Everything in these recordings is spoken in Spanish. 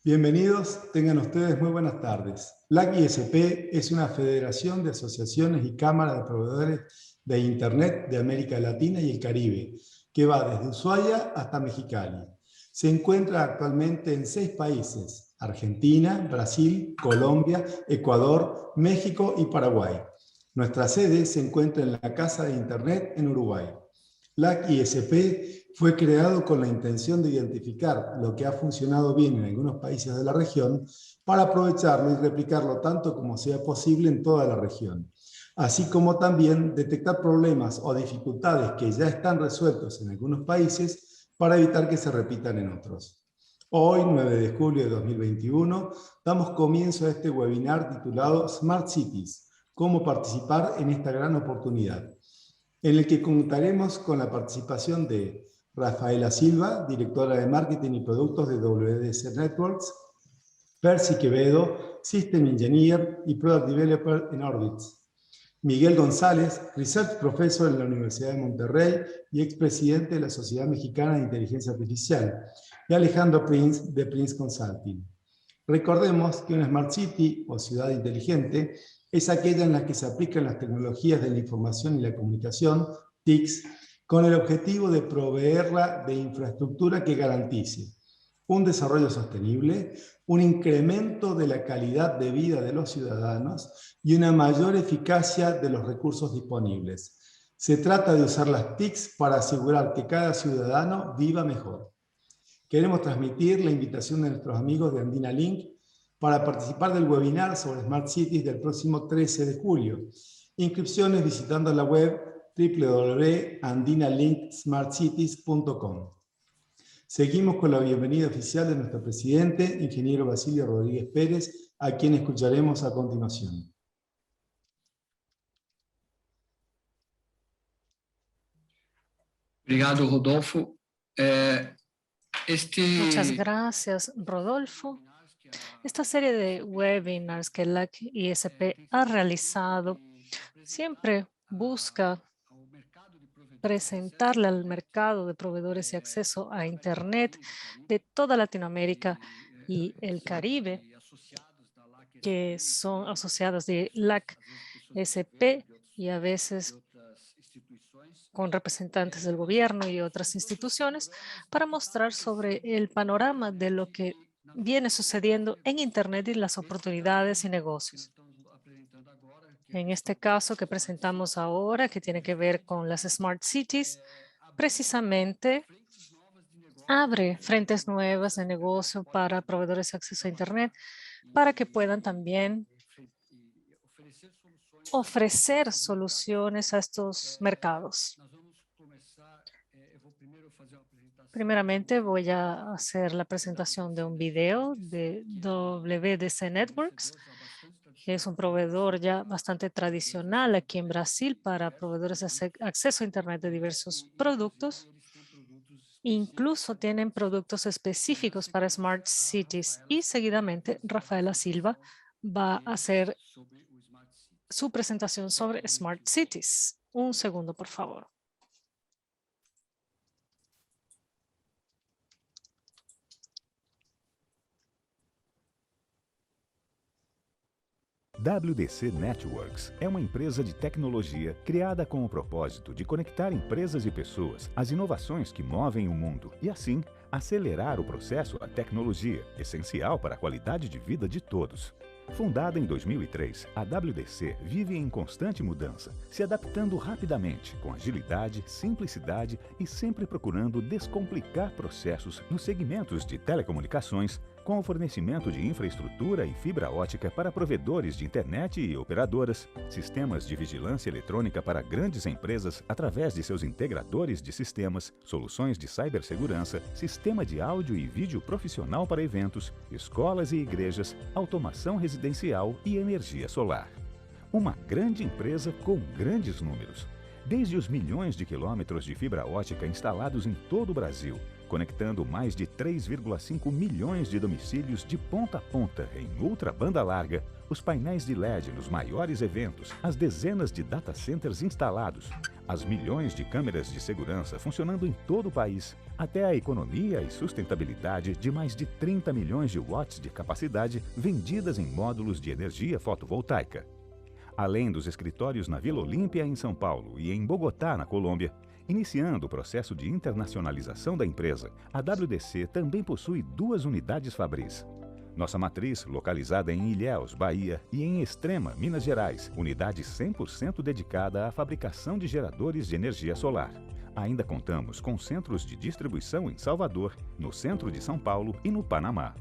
Bienvenidos, tengan ustedes muy buenas tardes. LAC-ISP es una federación de asociaciones y cámaras de proveedores de Internet de América Latina y el Caribe, que va desde Ushuaia hasta Mexicali. Se encuentra actualmente en 6 países: Argentina, Brasil, Colombia, Ecuador, México y Paraguay. Nuestra sede se encuentra en la Casa de Internet en Uruguay. LAC-ISP fue creado con la intención de identificar lo que ha funcionado bien en algunos países de la región para aprovecharlo y replicarlo tanto como sea posible en toda la región, así como también detectar problemas o dificultades que ya están resueltos en algunos países para evitar que se repitan en otros. Hoy, 9 de julio de 2021, damos comienzo a este webinar titulado Smart Cities, cómo participar en esta gran oportunidad, en el que contaremos con la participación de Rafaela Silva, directora de Marketing y Productos de WDC Networks; Percy Quevedo, System Engineer y Product Developer en Orbitz; Miguel González, Research Professor en la Universidad de Monterrey y expresidente de la Sociedad Mexicana de Inteligencia Artificial; y Alejandro Prince, de Prince Consulting. Recordemos que una Smart City o ciudad inteligente es aquella en la que se aplican las tecnologías de la información y la comunicación, TICs, con el objetivo de proveerla de infraestructura que garantice un desarrollo sostenible, un incremento de la calidad de vida de los ciudadanos y una mayor eficacia de los recursos disponibles. Se trata de usar las TICs para asegurar que cada ciudadano viva mejor. Queremos transmitir la invitación de nuestros amigos de Andina Link para participar del webinar sobre Smart Cities del próximo 13 de julio. Inscripciones visitando la web www.andinalinksmartcities.com. Seguimos con la bienvenida oficial de nuestro presidente, ingeniero Basilio Rodríguez Pérez, a quien escucharemos a continuación. Obrigado, Rodolfo. Muchas gracias, Rodolfo. Esta serie de webinars que LAC-ISP ha realizado siempre busca presentarle al mercado de proveedores y acceso a Internet de toda Latinoamérica y el Caribe, que son asociados de LAC-ISP y a veces con representantes del gobierno y otras instituciones, para mostrar sobre el panorama de lo que viene sucediendo en Internet y las oportunidades y negocios. En este caso que presentamos ahora, que tiene que ver con las Smart Cities, precisamente abre frentes nuevas de negocio para proveedores de acceso a Internet, para que puedan también ofrecer soluciones a estos mercados. Primeramente voy a hacer la presentación de un video de WDC Networks, que es un proveedor ya bastante tradicional aquí en Brasil para proveedores de acceso a Internet de diversos productos. Incluso tienen productos específicos para Smart Cities. Y seguidamente Rafaela Silva va a hacer su presentación sobre Smart Cities. Un segundo, por favor. WDC Networks é uma empresa de tecnologia criada com o propósito de conectar empresas e pessoas às inovações que movem o mundo e, assim, acelerar o processo da tecnologia, essencial para a qualidade de vida de todos. Fundada em 2003, a WDC vive em constante mudança, se adaptando rapidamente, com agilidade, simplicidade e sempre procurando descomplicar processos nos segmentos de telecomunicações, com o fornecimento de infraestrutura e fibra ótica para provedores de internet e operadoras, sistemas de vigilância eletrônica para grandes empresas através de seus integradores de sistemas, soluções de cibersegurança, sistema de áudio e vídeo profissional para eventos, escolas e igrejas, automação residencial e energia solar. Uma grande empresa com grandes números. Desde os milhões de quilômetros de fibra ótica instalados em todo o Brasil, conectando mais de 3,5 milhões de domicílios de ponta a ponta em ultra banda larga, os painéis de LED nos maiores eventos, as dezenas de data centers instalados, as milhões de câmeras de segurança funcionando em todo o país, até a economia e sustentabilidade de mais de 30 milhões de watts de capacidade vendidas em módulos de energia fotovoltaica. Além dos escritórios na Vila Olímpia, em São Paulo, e em Bogotá, na Colômbia, iniciando o processo de internacionalização da empresa, a WDC também possui 2 unidades fabris. Nossa matriz, localizada em Ilhéus, Bahia, e em Extrema, Minas Gerais, unidade 100% dedicada à fabricação de geradores de energia solar. Ainda contamos com centros de distribuição em Salvador, no centro de São Paulo e no Panamá.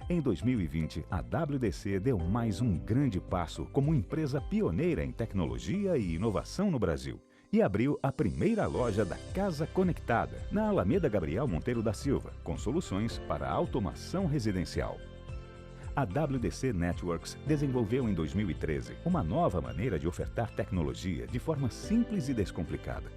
Em 2020, a WDC deu mais um grande passo como empresa pioneira em tecnologia e inovação no Brasil e abriu a primeira loja da Casa Conectada, na Alameda Gabriel Monteiro da Silva, com soluções para automação residencial. A WDC Networks desenvolveu em 2013 uma nova maneira de ofertar tecnologia de forma simples e descomplicada,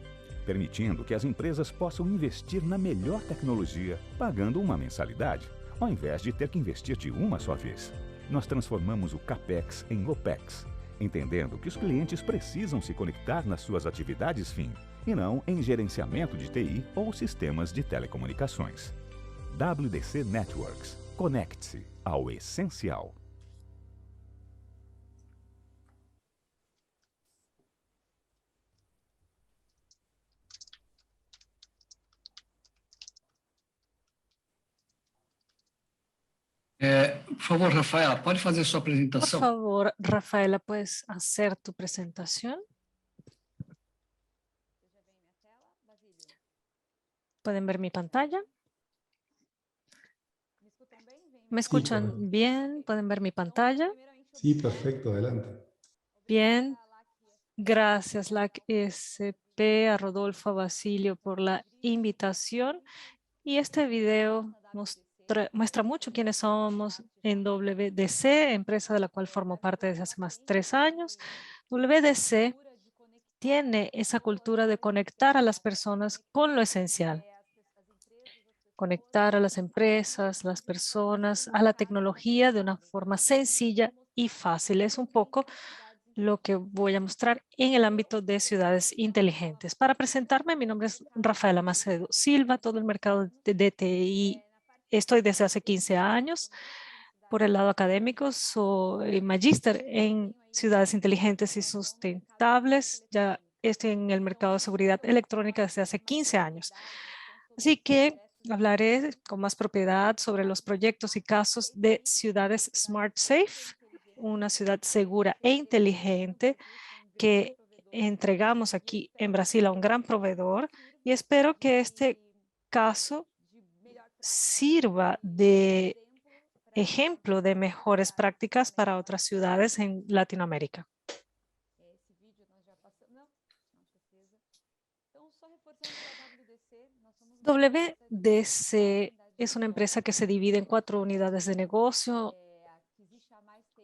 permitindo que as empresas possam investir na melhor tecnologia pagando uma mensalidade, ao invés de ter que investir de uma só vez. Nós transformamos o CAPEX em OPEX, entendendo que os clientes precisam se conectar nas suas atividades fim, e não em gerenciamento de TI ou sistemas de telecomunicações. WDC Networks. Conecte-se ao essencial. Por favor, Rafaela, pode fazer sua Por apresentação? favor, Rafaela, ¿puedes hacer tu presentación? ¿Pueden ver mi pantalla? ¿Me escuchan bien? ¿Pueden ver mi pantalla? Sí, perfecto, adelante. Bien. Gracias, LAC-SP, a Rodolfo, a Basilio por la invitación. Y este video muestra mucho quiénes somos en WDC, empresa de la cual formo parte desde hace más de 3 años. WDC tiene esa cultura de conectar a las personas con lo esencial. Conectar a las empresas, las personas, a la tecnología de una forma sencilla y fácil. Es un poco lo que voy a mostrar en el ámbito de ciudades inteligentes. Para presentarme, mi nombre es Rafaela Macedo Silva, todo el mercado de DTI. Estoy desde hace 15 años. Por el lado académico, soy magíster en ciudades inteligentes y sustentables. Ya estoy en el mercado de seguridad electrónica desde hace 15 años. Así que hablaré con más propiedad sobre los proyectos y casos de ciudades Smart Safe, una ciudad segura e inteligente que entregamos aquí en Brasil a un gran proveedor, y espero que este caso sirva de ejemplo de mejores prácticas para otras ciudades en Latinoamérica. WDC es una empresa que se divide en 4 unidades de negocio.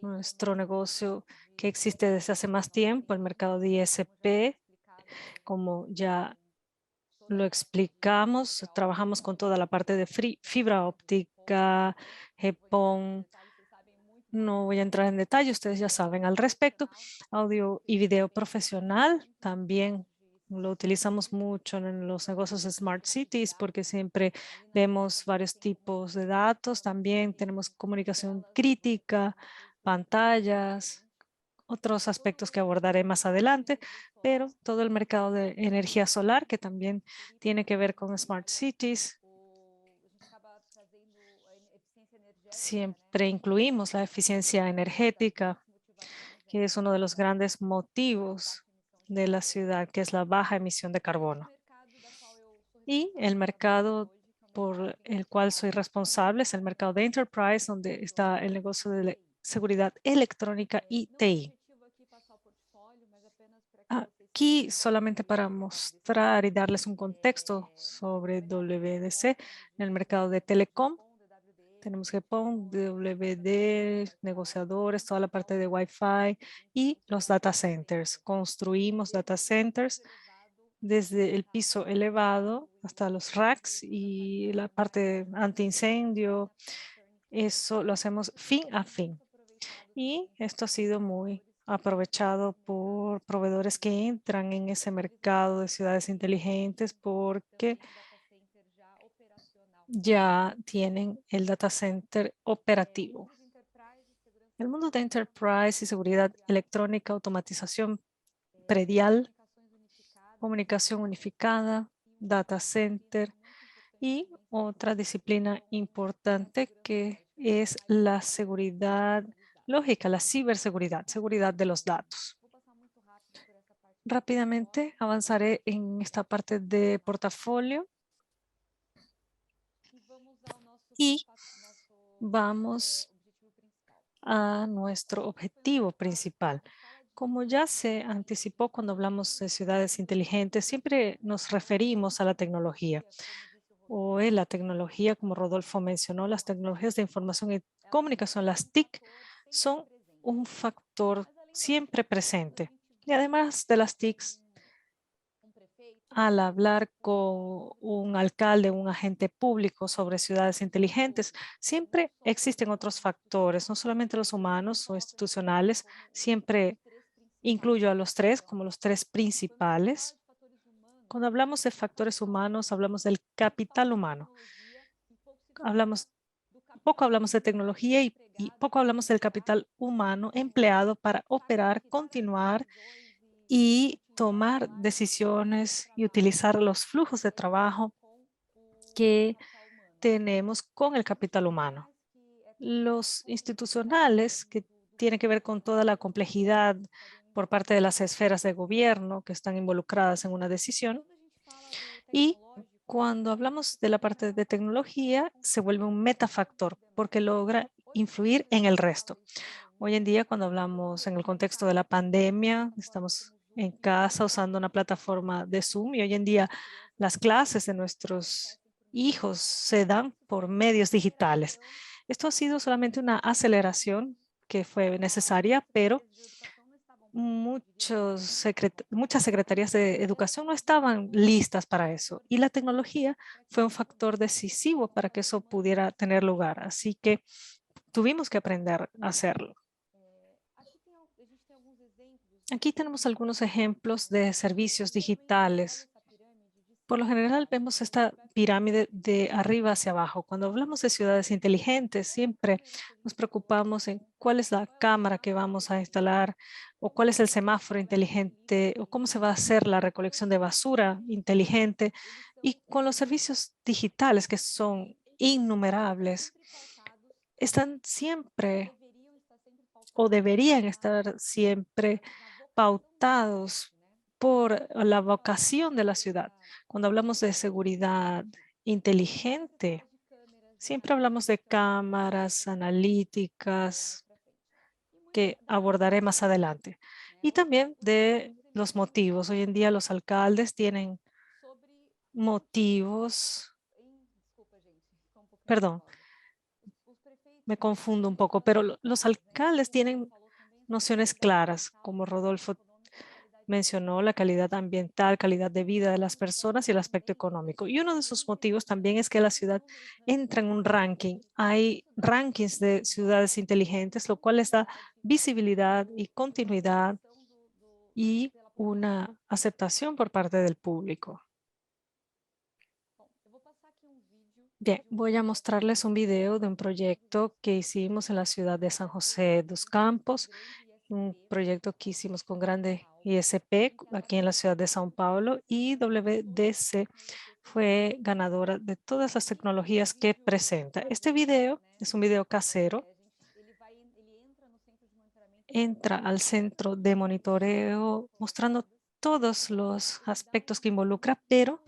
Nuestro negocio que existe desde hace más tiempo, el mercado de ISP, como ya lo explicamos, trabajamos con toda la parte de fibra óptica, GPON. No voy a entrar en detalle, ustedes ya saben al respecto. Audio y video profesional también lo utilizamos mucho en los negocios de Smart Cities porque siempre vemos varios tipos de datos. También tenemos comunicación crítica, pantallas, otros aspectos que abordaré más adelante, pero todo el mercado de energía solar que también tiene que ver con Smart Cities. Siempre incluimos la eficiencia energética, que es uno de los grandes motivos de la ciudad, que es la baja emisión de carbono. Y el mercado por el cual soy responsable es el mercado de Enterprise, donde está el negocio de seguridad electrónica y TI. Aquí solamente para mostrar y darles un contexto sobre WDC en el mercado de telecom. Tenemos GPON, WD, negociadores, toda la parte de Wi-Fi y los data centers. Construimos data centers desde el piso elevado hasta los racks y la parte antiincendio. Eso lo hacemos fin a fin. Y esto ha sido muy aprovechado por proveedores que entran en ese mercado de ciudades inteligentes porque ya tienen el data center operativo. El mundo de enterprise y seguridad electrónica, automatización predial, comunicación unificada, data center y otra disciplina importante que es la seguridad lógica, la ciberseguridad, seguridad de los datos. Rápidamente avanzaré en esta parte de portafolio y vamos a nuestro objetivo principal. Como ya se anticipó cuando hablamos de ciudades inteligentes, siempre nos referimos a la tecnología. Hoy la tecnología, como Rodolfo mencionó, las tecnologías de información y comunicación, las TIC, son un factor siempre presente. Y además de las TICs, al hablar con un alcalde, un agente público sobre ciudades inteligentes, siempre existen otros factores, no solamente los humanos o institucionales, siempre incluyo a los tres como los tres principales. Cuando hablamos de factores humanos, hablamos del capital humano. Poco hablamos de tecnología y poco hablamos del capital humano empleado para operar, continuar y tomar decisiones y utilizar los flujos de trabajo que tenemos con el capital humano. Los institucionales, que tienen que ver con toda la complejidad por parte de las esferas de gobierno que están involucradas en una decisión. Y cuando hablamos de la parte de tecnología, se vuelve un metafactor porque logra influir en el resto. Hoy en día, cuando hablamos en el contexto de la pandemia, estamos en casa usando una plataforma de Zoom y hoy en día las clases de nuestros hijos se dan por medios digitales. Esto ha sido solamente una aceleración que fue necesaria, pero muchas secretarías de educación no estaban listas para eso y la tecnología fue un factor decisivo para que eso pudiera tener lugar. Así que tuvimos que aprender a hacerlo. Aquí tenemos algunos ejemplos de servicios digitales. Por lo general vemos esta pirámide de arriba hacia abajo. Cuando hablamos de ciudades inteligentes, siempre nos preocupamos en cuál es la cámara que vamos a instalar o cuál es el semáforo inteligente o cómo se va a hacer la recolección de basura inteligente. Y con los servicios digitales, que son innumerables, están siempre o deberían estar siempre pautados por la vocación de la ciudad. Cuando hablamos de seguridad inteligente, siempre hablamos de cámaras analíticas que abordaré más adelante. Y también de los motivos. Hoy en día los alcaldes tienen motivos, perdón, me confundo un poco, pero los alcaldes tienen nociones claras, como Rodolfo mencionó, la calidad ambiental, calidad de vida de las personas y el aspecto económico. Y uno de sus motivos también es que la ciudad entra en un ranking. Hay rankings de ciudades inteligentes, lo cual les da visibilidad y continuidad y una aceptación por parte del público. Bien, voy a mostrarles un video de un proyecto que hicimos en la ciudad de San José dos Campos, un proyecto que hicimos con Grande ISP aquí en la ciudad de São Paulo, y WDC fue ganadora de todas las tecnologías que presenta. Este video es un video casero. Entra al centro de monitoreo mostrando todos los aspectos que involucra, pero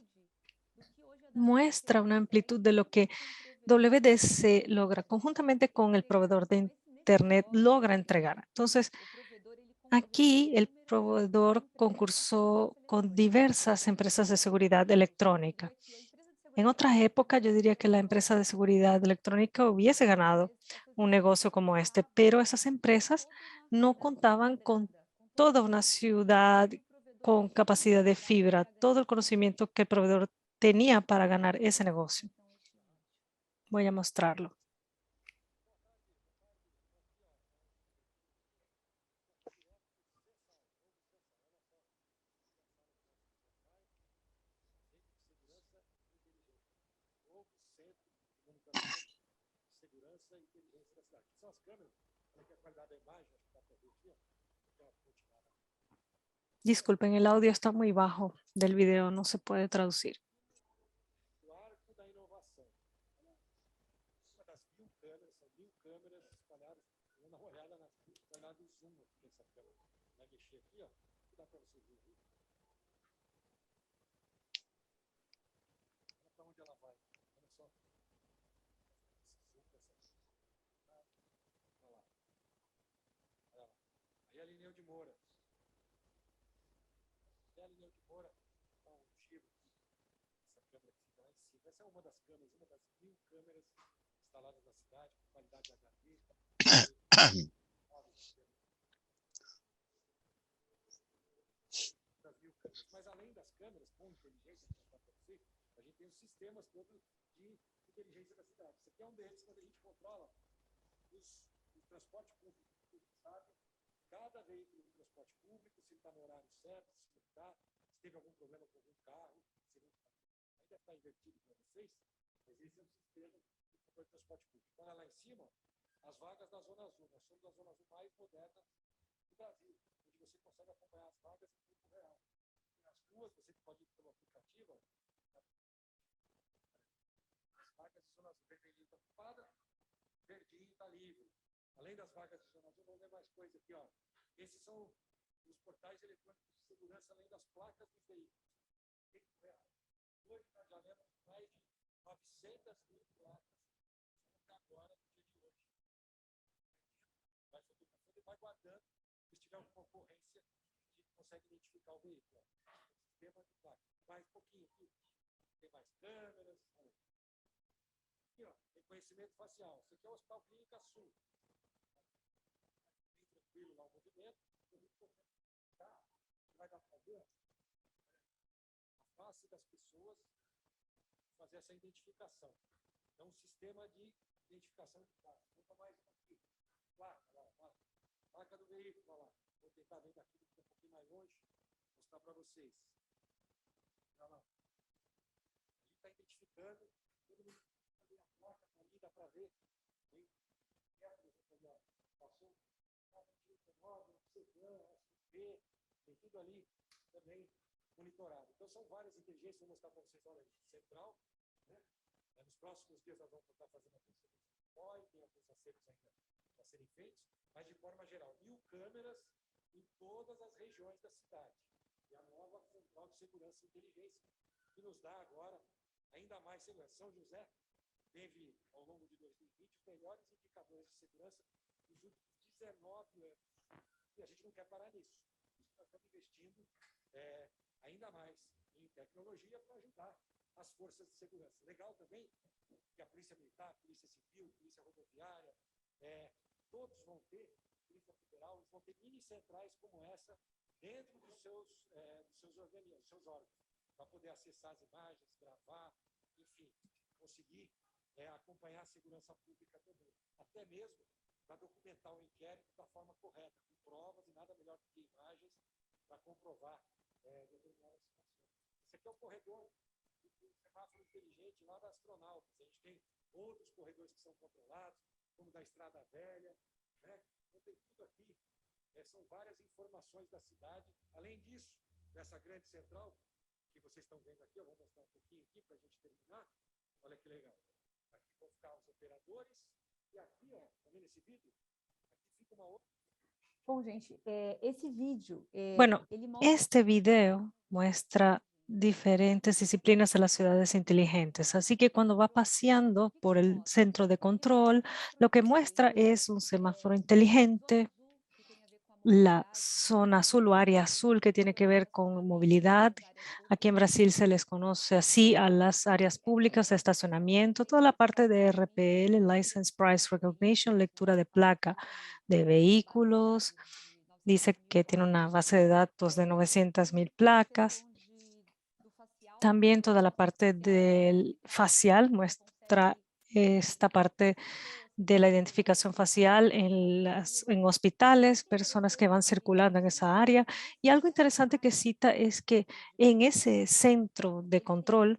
muestra una amplitud de lo que WDC logra conjuntamente con el proveedor de Internet logra entregar. Entonces, aquí el proveedor concursó con diversas empresas de seguridad electrónica. En otra época, yo diría que la empresa de seguridad electrónica hubiese ganado un negocio como este, pero esas empresas no contaban con toda una ciudad con capacidad de fibra, todo el conocimiento que el proveedor tenía para ganar ese negocio. Voy a mostrarlo. Disculpen, el audio está muy bajo del video, no se puede traducir. Essa é uma das câmeras, uma das 1000 câmeras instaladas na cidade, com qualidade HD. Mas além das câmeras, com inteligência, a gente tem os sistemas todos de inteligência da cidade. Isso aqui é um deles, quando a gente controla o transporte público, sabe? Cada veículo do transporte público, se ele está no horário certo, se não está, se teve algum problema com algum carro, ainda está invertido para vocês, mas esse é um sistema de transporte público. Então, lá em cima, as vagas da Zona Azul. Nós somos a Zona Azul mais moderna do Brasil, onde você consegue acompanhar as vagas em tempo real. E nas ruas, você pode ir pelo aplicativo, as vagas de Zona Azul, vermelhinho está ocupada, verdinho está livre. Além das vagas de Zona Azul, vamos ver mais coisa aqui, ó. Esses são os portais eletrônicos de segurança, além das placas dos veículos. Tempo real. Hoje nós já lemos mais de 900 mil placas até agora, no dia de hoje. Vai fotografando e vai guardando. Se tiver uma ocorrência, a gente consegue identificar o veículo. Sistema de placa. Mais um pouquinho aqui. Tem mais câmeras. Aqui, ó, reconhecimento facial. Isso aqui é o Hospital Clínica Sul. Bem tranquilo lá o movimento. Tá? Vai dar para ver face das pessoas, fazer essa identificação. Então, um sistema de identificação de placa. Vou mais aqui. Placa, lá, placa. Placa do veículo, lá. Vou tentar ver daqui um pouquinho mais longe, mostrar para vocês. Olha lá. A gente está identificando, todo mundo ali a placa, ali dá para ver. Bem perto, ali, ó. Passou 19, CP, tem tudo ali também monitorado. Então, são várias inteligências, vou mostrar para vocês, olha, central, né? Nos próximos dias nós vamos estar fazendo a função do COI, tem alguns acertos ainda a serem feitos, mas de forma geral, 1000 câmeras em todas as regiões da cidade. E a nova central de segurança e inteligência, que nos dá agora ainda mais segurança. São José teve, ao longo de 2020, os melhores indicadores de segurança nos últimos 19 anos. E a gente não quer parar nisso. Nós estamos investindo ainda mais em tecnologia para ajudar as forças de segurança. Legal também que a Polícia Militar, a Polícia Civil, a Polícia Rodoviária, todos vão ter, Polícia Federal, eles vão ter mini centrais como essa dentro dos seus organismos, dos seus órgãos, para poder acessar as imagens, gravar, enfim, conseguir acompanhar a segurança pública também. Até mesmo para documentar o inquérito da forma correta, com provas e nada melhor do que imagens para comprovar determinadas situações. Esse aqui é o corredor do semáforo inteligente lá da Astronautas. A gente tem outros corredores que são controlados, como da Estrada Velha, né? Então tem tudo aqui. São várias informações da cidade. Além disso, dessa grande central, que vocês estão vendo aqui, eu vou mostrar um pouquinho aqui para a gente terminar. Olha que legal. Aqui vão ficar os operadores. E aqui, ó, tá vendo esse vídeo? Aqui fica uma outra. Bom, gente, esse vídeo, Bueno, ele mostra... este video muestra diferentes disciplinas de las ciudades inteligentes. Así que cuando va paseando por el centro de control, lo que muestra es un semáforo inteligente, la zona azul o área azul que tiene que ver con movilidad. Aquí en Brasil se les conoce así a las áreas públicas de estacionamiento, toda la parte de RPL, License Price Recognition, lectura de placa de vehículos, Dice que tiene una base de datos de 900,000 placas. También toda la parte del facial muestra esta parte de la identificación facial en hospitales, personas que van circulando en esa área. Y algo interesante que cita es que en ese centro de control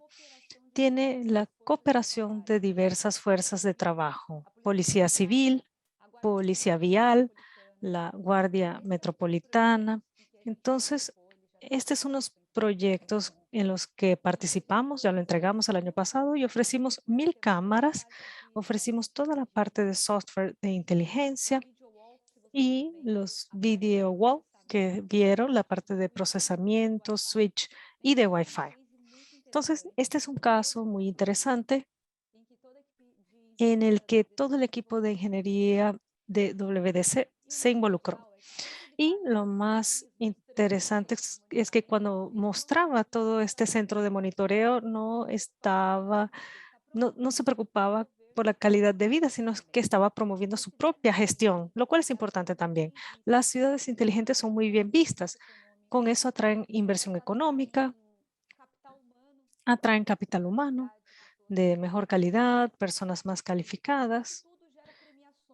tiene la cooperación de diversas fuerzas de trabajo, policía civil, policía vial, la Guardia Metropolitana. Entonces, estos son unos proyectos en los que participamos, ya lo entregamos el año pasado y ofrecimos 1,000 cámaras, ofrecimos toda la parte de software de inteligencia y los video wall que vieron, la parte de procesamiento, switch y de Wi-Fi. Entonces, este es un caso muy interesante en el que todo el equipo de ingeniería de WDC se involucró. Y lo más interesante es que cuando mostraba todo este centro de monitoreo no se preocupaba por la calidad de vida, sino que estaba promoviendo su propia gestión, lo cual es importante también. Las ciudades inteligentes son muy bien vistas. Con eso atraen inversión económica, atraen capital humano de mejor calidad, personas más calificadas,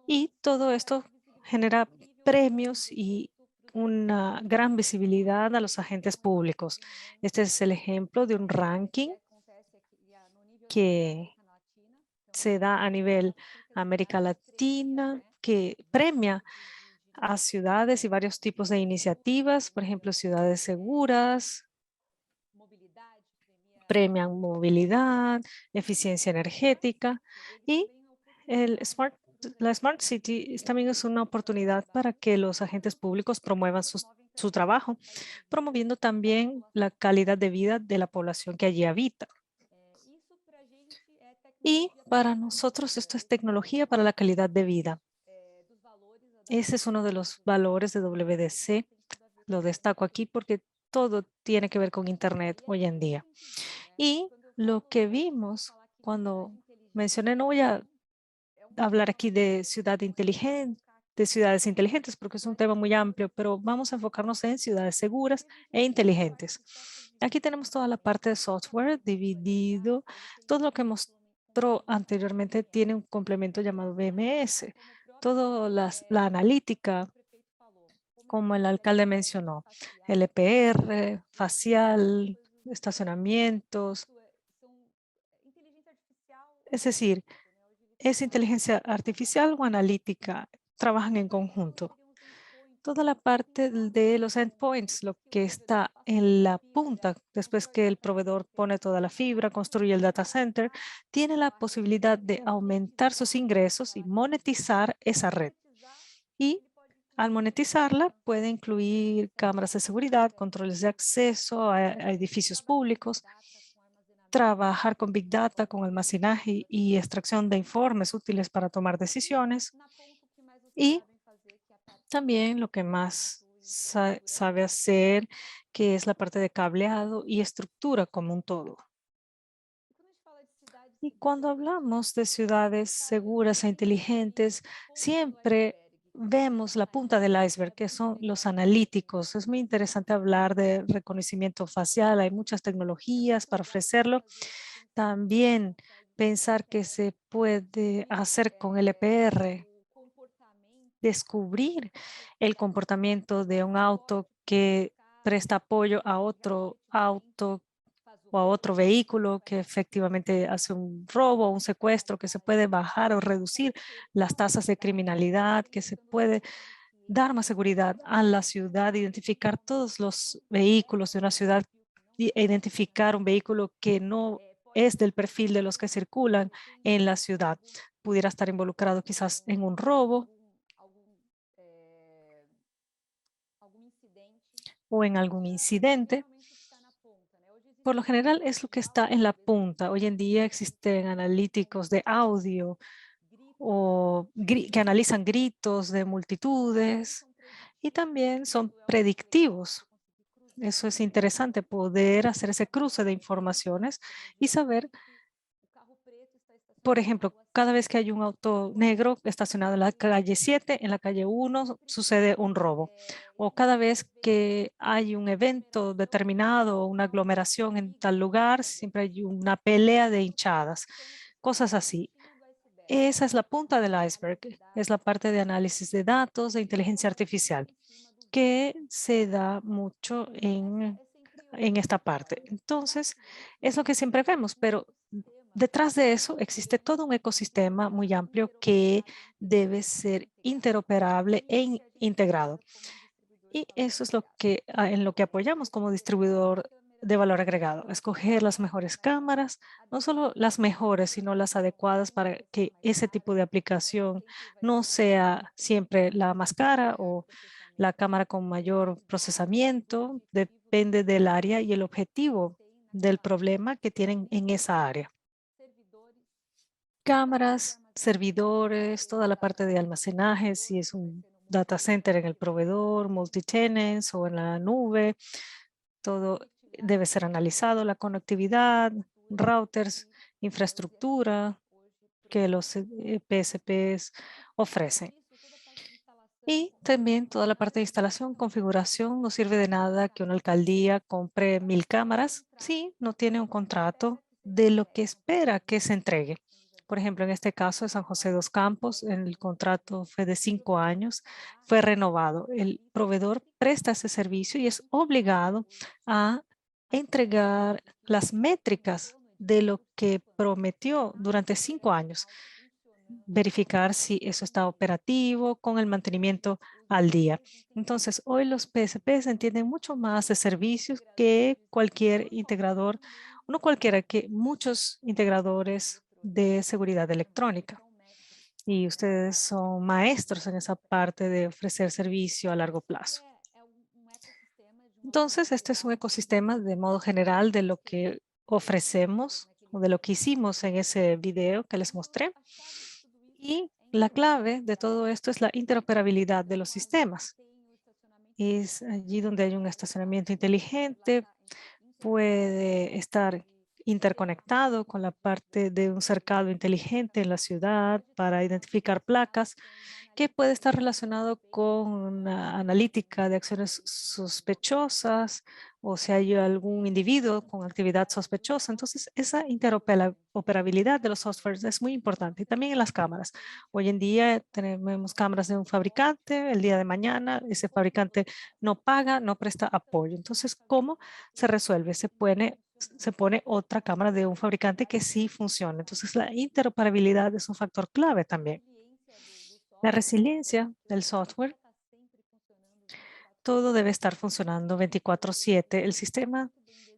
y todo esto genera premios y una gran visibilidad a los agentes públicos. Este es el ejemplo de un ranking que se da a nivel América Latina, que premia a ciudades y varios tipos de iniciativas, por ejemplo, ciudades seguras, premian movilidad, eficiencia energética y la Smart City también es una oportunidad para que los agentes públicos promuevan su trabajo, promoviendo también la calidad de vida de la población que allí habita. Y para nosotros esto es tecnología para la calidad de vida. Ese es uno de los valores de WDC. Lo destaco aquí porque todo tiene que ver con Internet hoy en día. Y lo que vimos cuando mencioné, no voy a hablar aquí de de ciudades inteligentes, porque es un tema muy amplio, pero vamos a enfocarnos en ciudades seguras e inteligentes. Aquí tenemos toda la parte de software dividido. Todo lo que mostró anteriormente tiene un complemento llamado BMS. Toda la analítica, como el alcalde mencionó, LPR, facial, estacionamientos. Es decir, ¿es inteligencia artificial o analítica? Trabajan en conjunto. Toda la parte de los endpoints, lo que está en la punta, después que el proveedor pone toda la fibra, construye el data center, tiene la posibilidad de aumentar sus ingresos y monetizar esa red. Y al monetizarla, puede incluir cámaras de seguridad, controles de acceso a edificios públicos, trabajar con Big Data, con almacenaje y extracción de informes útiles para tomar decisiones. Y también lo que más sabe hacer, que es la parte de cableado y estructura como un todo. Y cuando hablamos de ciudades seguras e inteligentes, siempre vemos la punta del iceberg, que son los analíticos. Es muy interesante hablar de reconocimiento facial. Hay muchas tecnologías para ofrecerlo. También pensar que se puede hacer con LPR, descubrir el comportamiento de un auto que presta apoyo a otro auto o a otro vehículo que efectivamente hace un robo o un secuestro, que se puede bajar o reducir las tasas de criminalidad, que se puede dar más seguridad a la ciudad, identificar todos los vehículos de una ciudad e identificar un vehículo que no es del perfil de los que circulan en la ciudad. Pudiera estar involucrado quizás en un robo o en algún incidente. Por lo general es lo que está en la punta. Hoy en día existen analíticos de audio o que analizan gritos de multitudes y también son predictivos. Eso es interesante, poder hacer ese cruce de informaciones y saber Por ejemplo, cada vez que hay un auto negro estacionado en la calle 7, en la calle 1 sucede un robo. O cada vez que hay un evento determinado, una aglomeración en tal lugar, siempre hay una pelea de hinchadas, cosas así. Esa es la punta del iceberg, es la parte de análisis de datos, de inteligencia artificial, que se da mucho en esta parte. Entonces, es lo que siempre vemos, pero detrás de eso existe todo un ecosistema muy amplio que debe ser interoperable e integrado. Y eso es lo que, en lo que apoyamos como distribuidor de valor agregado, escoger las mejores cámaras, no solo las mejores, sino las adecuadas para que ese tipo de aplicación no sea siempre la más cara o la cámara con mayor procesamiento. Depende del área y el objetivo del problema que tienen en esa área. Cámaras, servidores, toda la parte de almacenaje, si es un data center en el proveedor, multi-tenants o en la nube, todo debe ser analizado, la conectividad, routers, infraestructura que los PSPs ofrecen. Y también toda la parte de instalación, configuración. No sirve de nada que una alcaldía compre 1000 cámaras si no tiene un contrato de lo que espera que se entregue. Por ejemplo, en este caso de San José dos Campos, el contrato fue de 5 años, fue renovado. El proveedor presta ese servicio y es obligado a entregar las métricas de lo que prometió durante 5 años, verificar si eso está operativo con el mantenimiento al día. Entonces, hoy los PSPs entienden mucho más de servicios que cualquier integrador, no cualquiera, que muchos integradores de seguridad electrónica. Y ustedes son maestros en esa parte de ofrecer servicio a largo plazo. Entonces, este es un ecosistema de modo general de lo que ofrecemos o de lo que hicimos en ese video que les mostré. Y la clave de todo esto es la interoperabilidad de los sistemas. Es allí donde hay un estacionamiento inteligente, puede estar interconectado con la parte de un cercado inteligente en la ciudad para identificar placas, que puede estar relacionado con una analítica de acciones sospechosas o si hay algún individuo con actividad sospechosa. Entonces, esa interoperabilidad de los softwares es muy importante. Y también en las cámaras. Hoy en día tenemos cámaras de un fabricante, el día de mañana ese fabricante no paga, no presta apoyo. Entonces, ¿cómo se resuelve? Se pone otra cámara de un fabricante que sí funciona. Entonces, la interoperabilidad es un factor clave también. La resiliencia del software, todo debe estar funcionando 24/7. El sistema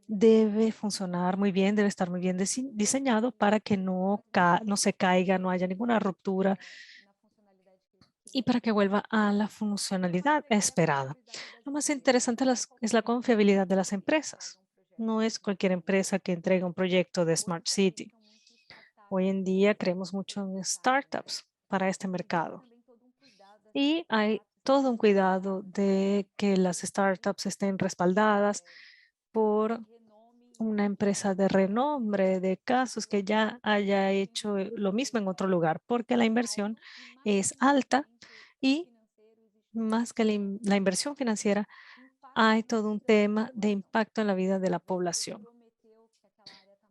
debe funcionar muy bien, debe estar muy bien diseñado para que no se caiga, no haya ninguna ruptura y para que vuelva a la funcionalidad esperada. Lo más interesante es la confiabilidad de las empresas. No es cualquier empresa que entrega un proyecto de Smart City. Hoy en día creemos mucho en startups para este mercado. Y hay todo un cuidado de que las startups estén respaldadas por una empresa de renombre, de casos que ya haya hecho lo mismo en otro lugar, porque la inversión es alta y más que la inversión financiera, hay todo un tema de impacto en la vida de la población.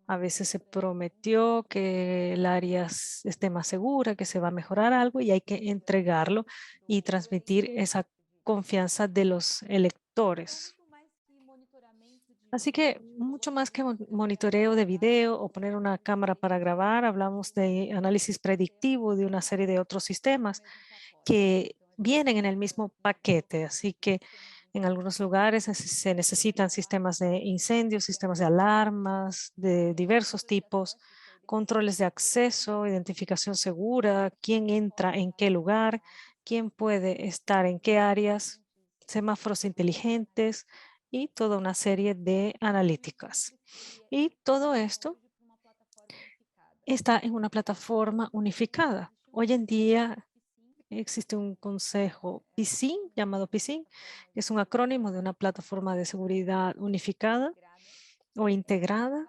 A veces se prometió que el área esté más segura, que se va a mejorar algo y hay que entregarlo y transmitir esa confianza de los electores. Así que mucho más que monitoreo de video o poner una cámara para grabar, hablamos de análisis predictivo de una serie de otros sistemas que vienen en el mismo paquete. Así que en algunos lugares se necesitan sistemas de incendios, sistemas de alarmas de diversos tipos, controles de acceso, identificación segura, quién entra en qué lugar, quién puede estar en qué áreas, semáforos inteligentes y toda una serie de analíticas. Y todo esto está en una plataforma unificada. Hoy en día existe un consejo PISIN, llamado PISIN, que es un acrónimo de una plataforma de seguridad unificada o integrada,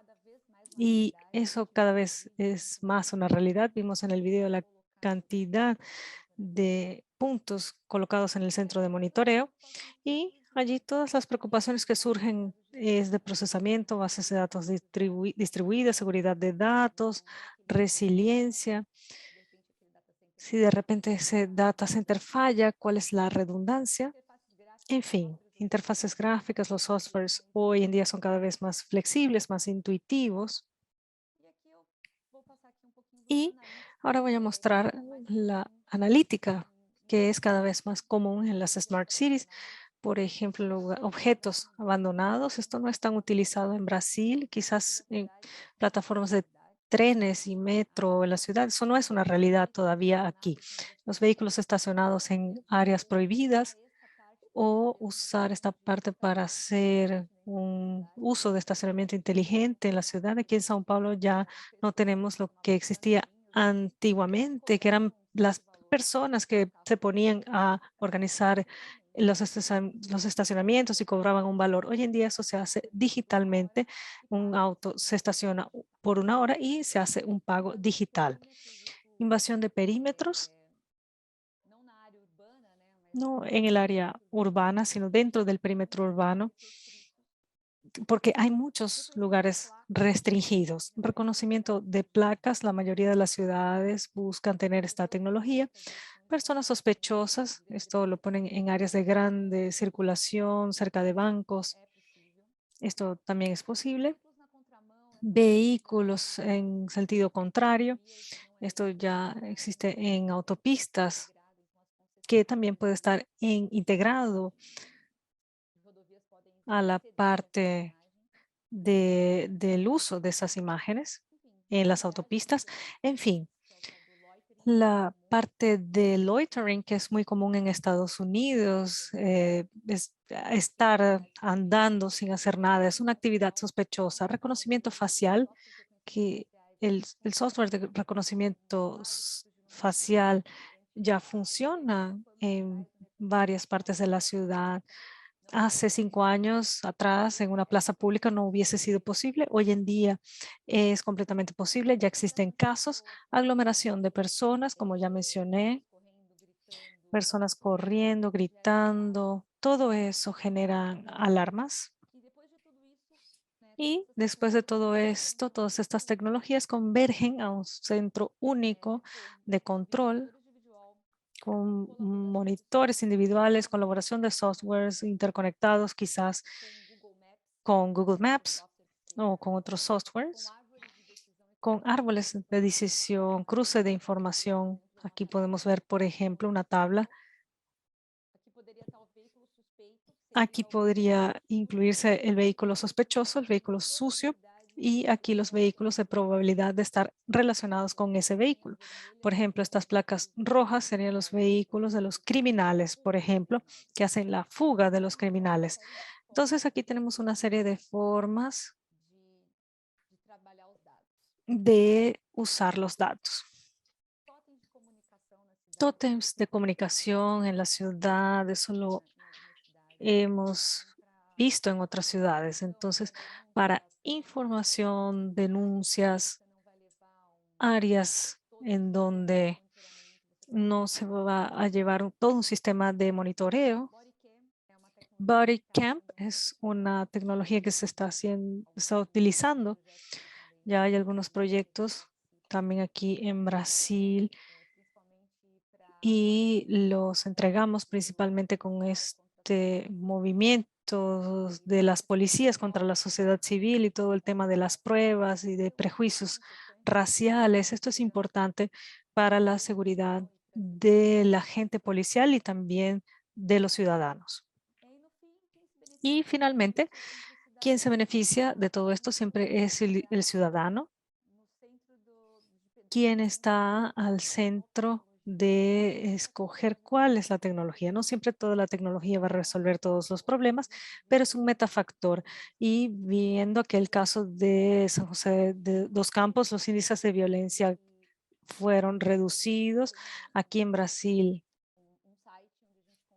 Y eso cada vez es más una realidad. Vimos en el video la cantidad de puntos colocados en el centro de monitoreo y allí todas las preocupaciones que surgen es de procesamiento, bases de datos distribuidas, seguridad de datos, resiliencia. Si de repente ese data center falla, ¿cuál es la redundancia? En fin, interfaces gráficas, los softwares hoy en día son cada vez más flexibles, más intuitivos. Y ahora voy a mostrar la analítica, que es cada vez más común en las Smart Cities. Por ejemplo, objetos abandonados. Esto no es tan utilizado en Brasil, quizás en plataformas de trenes y metro en la ciudad. Eso no es una realidad todavía aquí. Los vehículos estacionados en áreas prohibidas o usar esta parte para hacer un uso de estacionamiento inteligente en la ciudad. Aquí en Sao Paulo ya no tenemos lo que existía antiguamente, que eran las personas que se ponían a organizar los estacionamientos y cobraban un valor. Hoy en día eso se hace digitalmente. Un auto se estaciona por una hora y se hace un pago digital. Invasión de perímetros. No en el área urbana, sino dentro del perímetro urbano, porque hay muchos lugares restringidos. Reconocimiento de placas, la mayoría de las ciudades buscan tener esta tecnología. Personas sospechosas, esto lo ponen en áreas de grande circulación, cerca de bancos. Esto también es posible. Vehículos en sentido contrario. Esto ya existe en autopistas, que también puede estar integrado a la parte del uso de esas imágenes en las autopistas. En fin, la parte de loitering, que es muy común en Estados Unidos, es estar andando sin hacer nada, es una actividad sospechosa. Reconocimiento facial, que el software de reconocimiento facial ya funciona en varias partes de la ciudad. Hace 5 años atrás en una plaza pública no hubiese sido posible. Hoy en día es completamente posible. Ya existen casos, aglomeración de personas, como ya mencioné, personas corriendo, gritando. Todo eso genera alarmas. Y después de todo esto, todas estas tecnologías convergen a un centro único de control con monitores individuales, colaboración de softwares interconectados, quizás con Google Maps o con otros softwares, con árboles de decisión, cruce de información. Aquí podemos ver, por ejemplo, una tabla. Aquí podría incluirse el vehículo sospechoso, el vehículo sucio, y aquí los vehículos de probabilidad de estar relacionados con ese vehículo. Por ejemplo, estas placas rojas serían los vehículos de los criminales, por ejemplo, que hacen la fuga de los criminales. Entonces, aquí tenemos una serie de formas de usar los datos. Tótems de comunicación en la ciudad, eso lo hemos visto en otras ciudades. Entonces, para información, denuncias, áreas en donde no se va a llevar todo un sistema de monitoreo. Body Camp es una tecnología que se está utilizando. Ya hay algunos proyectos también aquí en Brasil y los entregamos principalmente con este movimiento de las policías contra la sociedad civil y todo el tema de las pruebas y de prejuicios raciales. Esto es importante para la seguridad de la gente policial y también de los ciudadanos. Y finalmente, quien se beneficia de todo esto siempre es el ciudadano, quien está al centro de escoger cuál es la tecnología. No siempre toda la tecnología va a resolver todos los problemas, pero es un metafactor. Y viendo que el caso de San José de Dos Campos, los índices de violencia fueron reducidos. Aquí en Brasil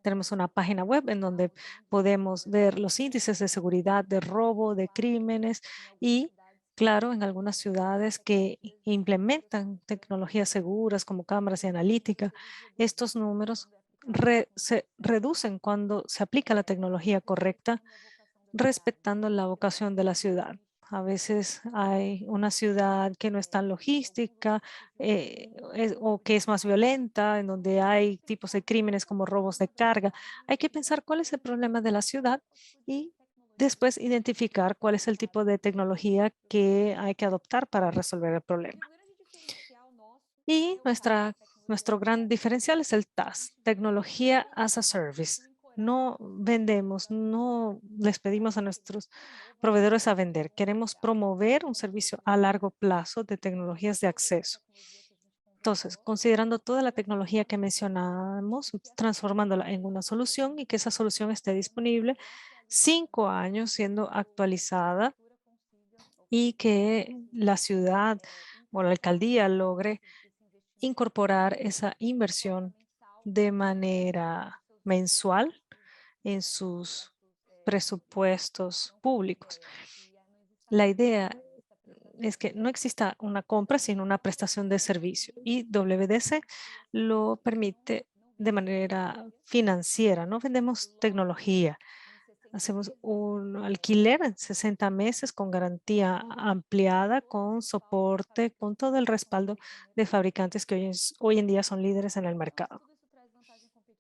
tenemos una página web en donde podemos ver los índices de seguridad, de robo, de crímenes y claro en algunas ciudades que implementan tecnologías seguras como cámaras y analítica. Estos números se reducen cuando se aplica la tecnología correcta, respetando la vocación de la ciudad. A veces hay una ciudad que no es tan logística o que es más violenta, en donde hay tipos de crímenes como robos de carga. Hay que pensar cuál es el problema de la ciudad y después identificar cuál es el tipo de tecnología que hay que adoptar para resolver el problema. Y nuestro gran diferencial es el TaaS, Tecnología as a Service. No vendemos, no les pedimos a nuestros proveedores a vender. Queremos promover un servicio a largo plazo de tecnologías de acceso. Entonces, considerando toda la tecnología que mencionamos, transformándola en una solución y que esa solución esté disponible 5 años siendo actualizada y que la ciudad o la alcaldía logre incorporar esa inversión de manera mensual en sus presupuestos públicos. La idea es que no exista una compra, sino una prestación de servicio. Y WDC lo permite de manera financiera. No vendemos tecnología. Hacemos un alquiler en 60 meses con garantía ampliada, con soporte, con todo el respaldo de fabricantes que hoy en día son líderes en el mercado.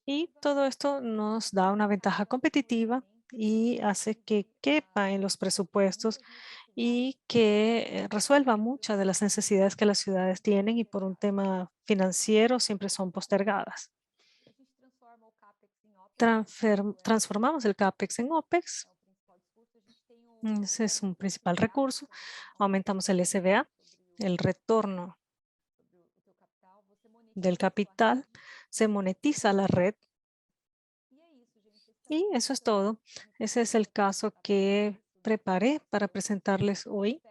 Y todo esto nos da una ventaja competitiva y hace que quepa en los presupuestos y que resuelva muchas de las necesidades que las ciudades tienen y por un tema financiero siempre son postergadas. Transformamos el CAPEX en OPEX. Ese es un principal recurso. Aumentamos el SBA, el retorno del capital, se monetiza la red. Y eso es todo. Ese es el caso que preparé para presentarles hoy,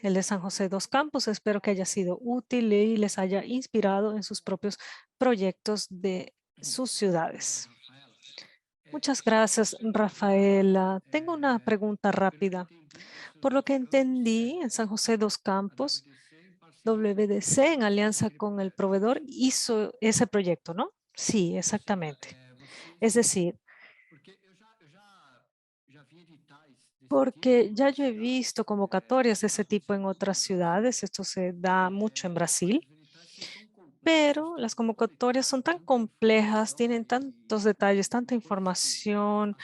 el de San José dos Campos. Espero que haya sido útil y les haya inspirado en sus propios proyectos de sus ciudades. Muchas gracias, Rafaela. Tengo una pregunta rápida. Por lo que entendí, en San José dos Campos, WDC, en alianza con el proveedor, hizo ese proyecto, ¿no? Sí, exactamente. Es decir, porque ya yo he visto convocatorias de ese tipo en otras ciudades, esto se da mucho en Brasil, pero las convocatorias son tan complejas, tienen tantos detalles, tanta información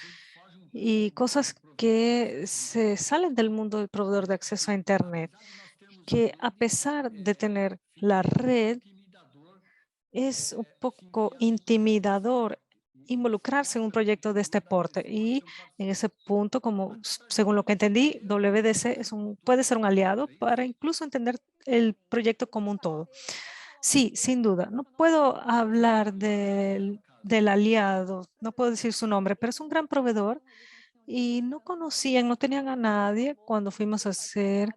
y cosas que se salen del mundo del proveedor de acceso a Internet, que a pesar de tener la red, es un poco intimidador involucrarse en un proyecto de este porte. Y en ese punto, como según lo que entendí, WDC puede ser un aliado para incluso entender el proyecto como un todo. Sí, sin duda. No puedo hablar del aliado, no puedo decir su nombre, pero es un gran proveedor y no conocían, no tenían a nadie cuando fuimos a hacer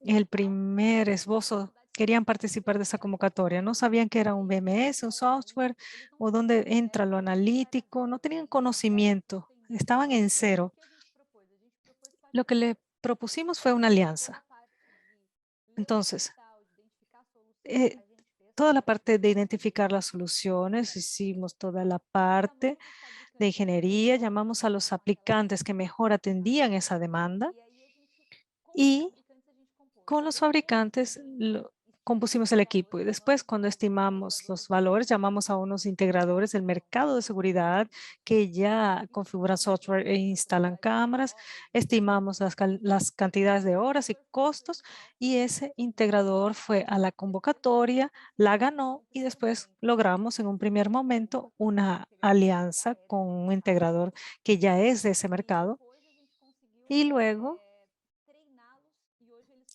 el primer esbozo. Querían participar de esa convocatoria. No sabían que era un BMS, un software o dónde entra lo analítico. No tenían conocimiento. Estaban en cero. Lo que le propusimos fue una alianza. Entonces, eh, toda la parte de identificar las soluciones, hicimos toda la parte de ingeniería, llamamos a los aplicantes que mejor atendían esa demanda y con los fabricantes compusimos el equipo y después cuando estimamos los valores llamamos a unos integradores del mercado de seguridad que ya configuran software e instalan cámaras, estimamos las cantidades de horas y costos y ese integrador fue a la convocatoria, la ganó y después logramos en un primer momento una alianza con un integrador que ya es de ese mercado y luego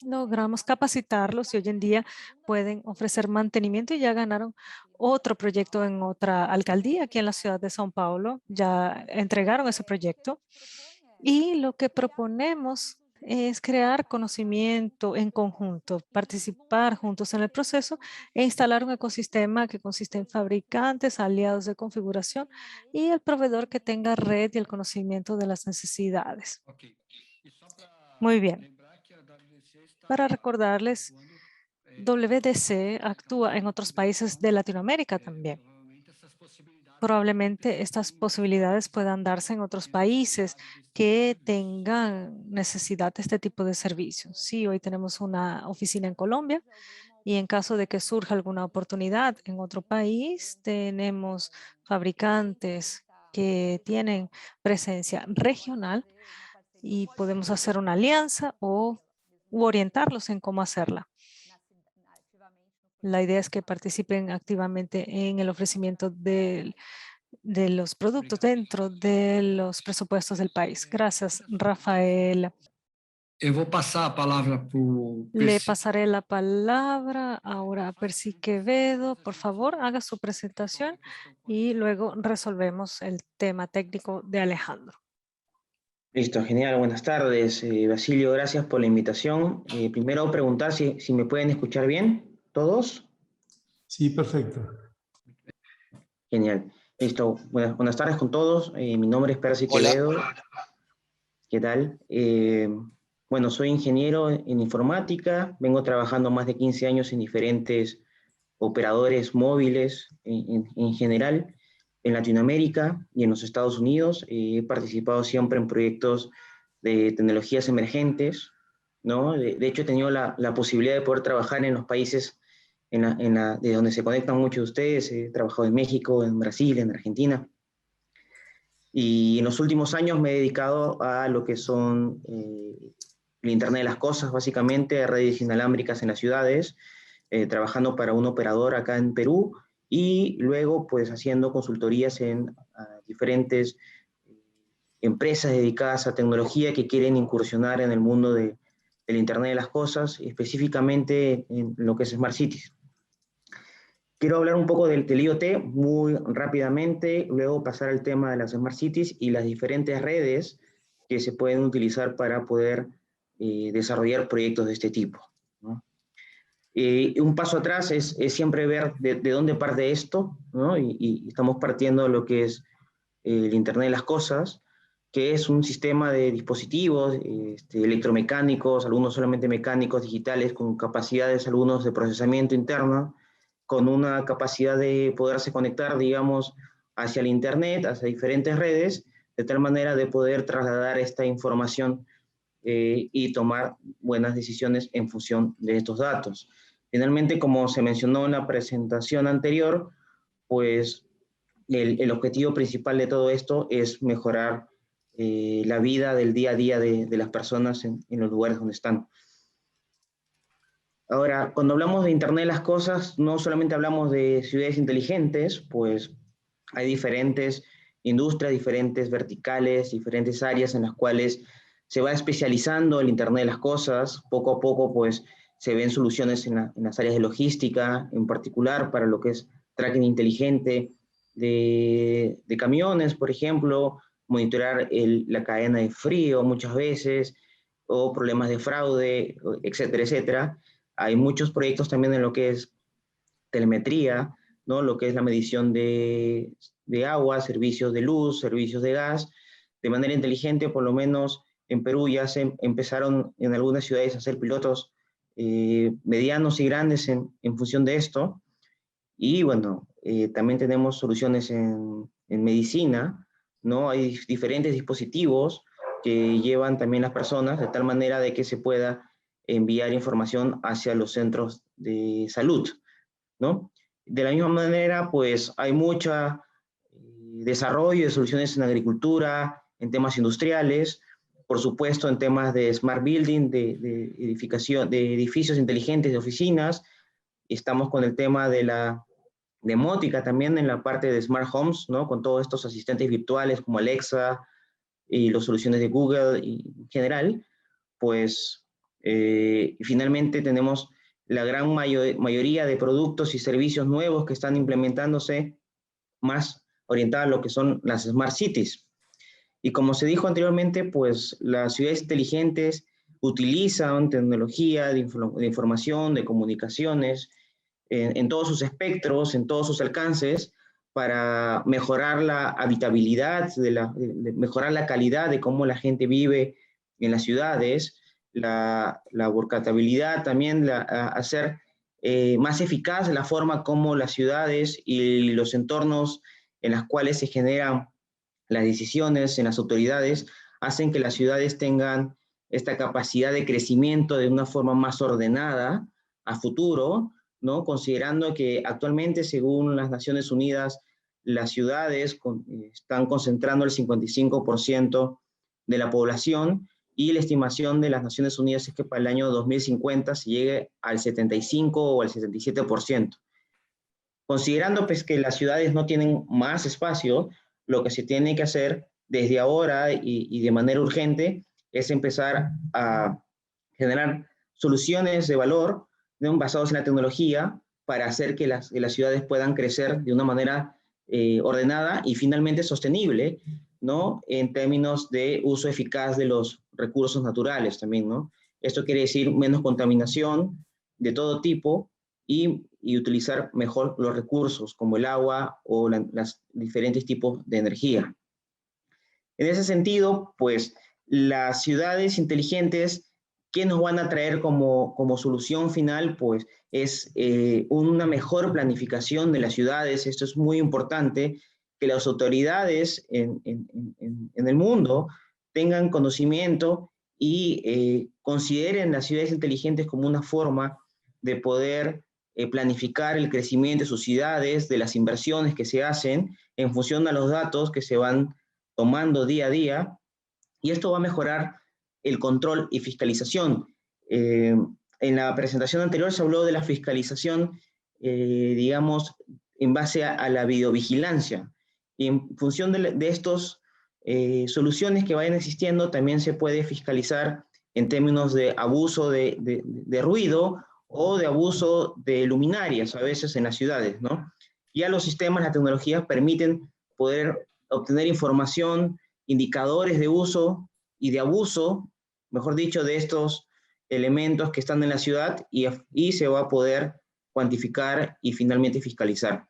logramos capacitarlos y hoy en día pueden ofrecer mantenimiento y ya ganaron otro proyecto en otra alcaldía aquí en la ciudad de São Paulo. Ya entregaron ese proyecto y lo que proponemos es crear conocimiento en conjunto, participar juntos en el proceso e instalar un ecosistema que consiste en fabricantes, aliados de configuración y el proveedor que tenga red y el conocimiento de las necesidades. Muy bien. Para recordarles, WDC actúa en otros países de Latinoamérica también. Probablemente estas posibilidades puedan darse en otros países que tengan necesidad de este tipo de servicios. Sí, hoy tenemos una oficina en Colombia y en caso de que surja alguna oportunidad en otro país, tenemos fabricantes que tienen presencia regional y podemos hacer una alianza u orientarlos en cómo hacerla. La idea es que participen activamente en el ofrecimiento de los productos dentro de los presupuestos del país. Gracias, Rafael. Eu vou passar a palavra para o Le pasaré la palabra ahora a Percy Quevedo. Por favor, haga su presentación y luego resolvemos el tema técnico de Alejandro. Listo, genial. Buenas tardes, Basilio. Gracias por la invitación. Primero preguntar si me pueden escuchar bien, ¿todos? Sí, perfecto. Genial. Listo. Buenas tardes con todos. Mi nombre es Percy Quevedo. ¿Qué tal? Bueno, soy ingeniero en informática. Vengo trabajando más de 15 años en diferentes operadores móviles en general en Latinoamérica y en los Estados Unidos. He participado siempre en proyectos de tecnologías emergentes, ¿no? De hecho, he tenido la posibilidad de poder trabajar en los países de donde se conectan muchos de ustedes. He trabajado en México, en Brasil, en Argentina. Y en los últimos años me he dedicado a lo que son el Internet de las Cosas, básicamente, redes inalámbricas en las ciudades, trabajando para un operador acá en Perú, y luego pues haciendo consultorías en diferentes empresas dedicadas a tecnología que quieren incursionar en el mundo del Internet de las Cosas, específicamente en lo que es Smart Cities. Quiero hablar un poco del IoT muy rápidamente, luego pasar al tema de las Smart Cities y las diferentes redes que se pueden utilizar para poder desarrollar proyectos de este tipo, ¿no? Un paso atrás es siempre ver de dónde parte esto, ¿no? Y estamos partiendo de lo que es el Internet de las Cosas, que es un sistema de dispositivos electromecánicos, algunos solamente mecánicos, digitales, con capacidades, algunos de procesamiento interno, con una capacidad de poderse conectar, digamos, hacia el Internet, hacia diferentes redes, de tal manera de poder trasladar esta información y tomar buenas decisiones en función de estos datos. Finalmente, como se mencionó en la presentación anterior, pues el objetivo principal de todo esto es mejorar la vida del día a día de las personas en los lugares donde están. Ahora, cuando hablamos de Internet de las Cosas, no solamente hablamos de ciudades inteligentes, pues hay diferentes industrias, diferentes verticales, diferentes áreas en las cuales se va especializando el Internet de las Cosas. Poco a poco, pues, se ven soluciones en las áreas de logística, en particular para lo que es tracking inteligente de camiones, por ejemplo, monitorar la cadena de frío muchas veces, o problemas de fraude, etcétera, etcétera. Hay muchos proyectos también en lo que es telemetría, ¿no? Lo que es la medición de agua, servicios de luz, servicios de gas, de manera inteligente. Por lo menos en Perú ya se empezaron en algunas ciudades a hacer pilotos medianos y grandes en función de esto. Y bueno, también tenemos soluciones en medicina, ¿no? Hay diferentes dispositivos que llevan también las personas de tal manera de que se pueda enviar información hacia los centros de salud, ¿no? De la misma manera, pues hay mucho desarrollo de soluciones en agricultura, en temas industriales, por supuesto en temas de smart building, de edificación, de edificios inteligentes, de oficinas. Estamos con el tema de la demótica también en la parte de smart homes, ¿no? Con todos estos asistentes virtuales como Alexa y las soluciones de Google y en general, pues finalmente tenemos la gran mayoría de productos y servicios nuevos que están implementándose más orientados a lo que son las Smart Cities. Y como se dijo anteriormente, pues las ciudades inteligentes utilizan tecnología de información, de comunicaciones, en todos sus espectros, en todos sus alcances, para mejorar la habitabilidad, mejorar la calidad de cómo la gente vive en las ciudades, la workabilidad, también hacer más eficaz la forma como las ciudades y los entornos en los cuales se generan las decisiones en las autoridades, hacen que las ciudades tengan esta capacidad de crecimiento de una forma más ordenada a futuro, ¿no? Considerando que actualmente, según las Naciones Unidas, las ciudades están concentrando el 55% de la población, y la estimación de las Naciones Unidas es que para el año 2050 se llegue al 75 o al 77%. Considerando pues, que las ciudades no tienen más espacio, lo que se tiene que hacer desde ahora y de manera urgente es empezar a generar soluciones de valor, ¿no?, basados en la tecnología, para hacer que las ciudades puedan crecer de una manera ordenada y finalmente sostenible, ¿no?, en términos de uso eficaz de los recursos naturales también, ¿no? Esto quiere decir menos contaminación de todo tipo y utilizar mejor los recursos como el agua o los diferentes tipos de energía. En ese sentido, pues las ciudades inteligentes, ¿qué nos van a traer como solución final? Pues es una mejor planificación de las ciudades. Esto es muy importante, que las autoridades en el mundo tengan conocimiento y consideren las ciudades inteligentes como una forma de poder planificar el crecimiento de sus ciudades, de las inversiones que se hacen en función a los datos que se van tomando día a día, y esto va a mejorar el control y fiscalización. En la presentación anterior se habló de la fiscalización, digamos, en base a la videovigilancia. Y en función de estas soluciones que vayan existiendo, también se puede fiscalizar en términos de abuso de ruido o de abuso de luminarias, a veces en las ciudades, ¿no? Ya los sistemas, las tecnologías permiten poder obtener información, indicadores de uso y de abuso, mejor dicho, de estos elementos que están en la ciudad, y se va a poder cuantificar y finalmente fiscalizar.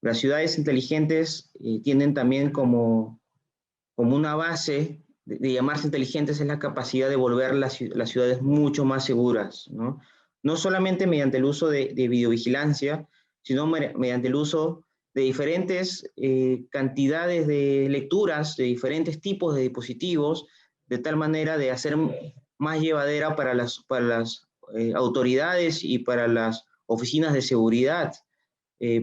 Las ciudades inteligentes tienen también como una base de llamarse inteligentes es la capacidad de volver las ciudades mucho más seguras, ¿no? No solamente mediante el uso de videovigilancia, sino mediante el uso de diferentes cantidades de lecturas, de diferentes tipos de dispositivos, de tal manera de hacer más llevadera para las autoridades y para las oficinas de seguridad,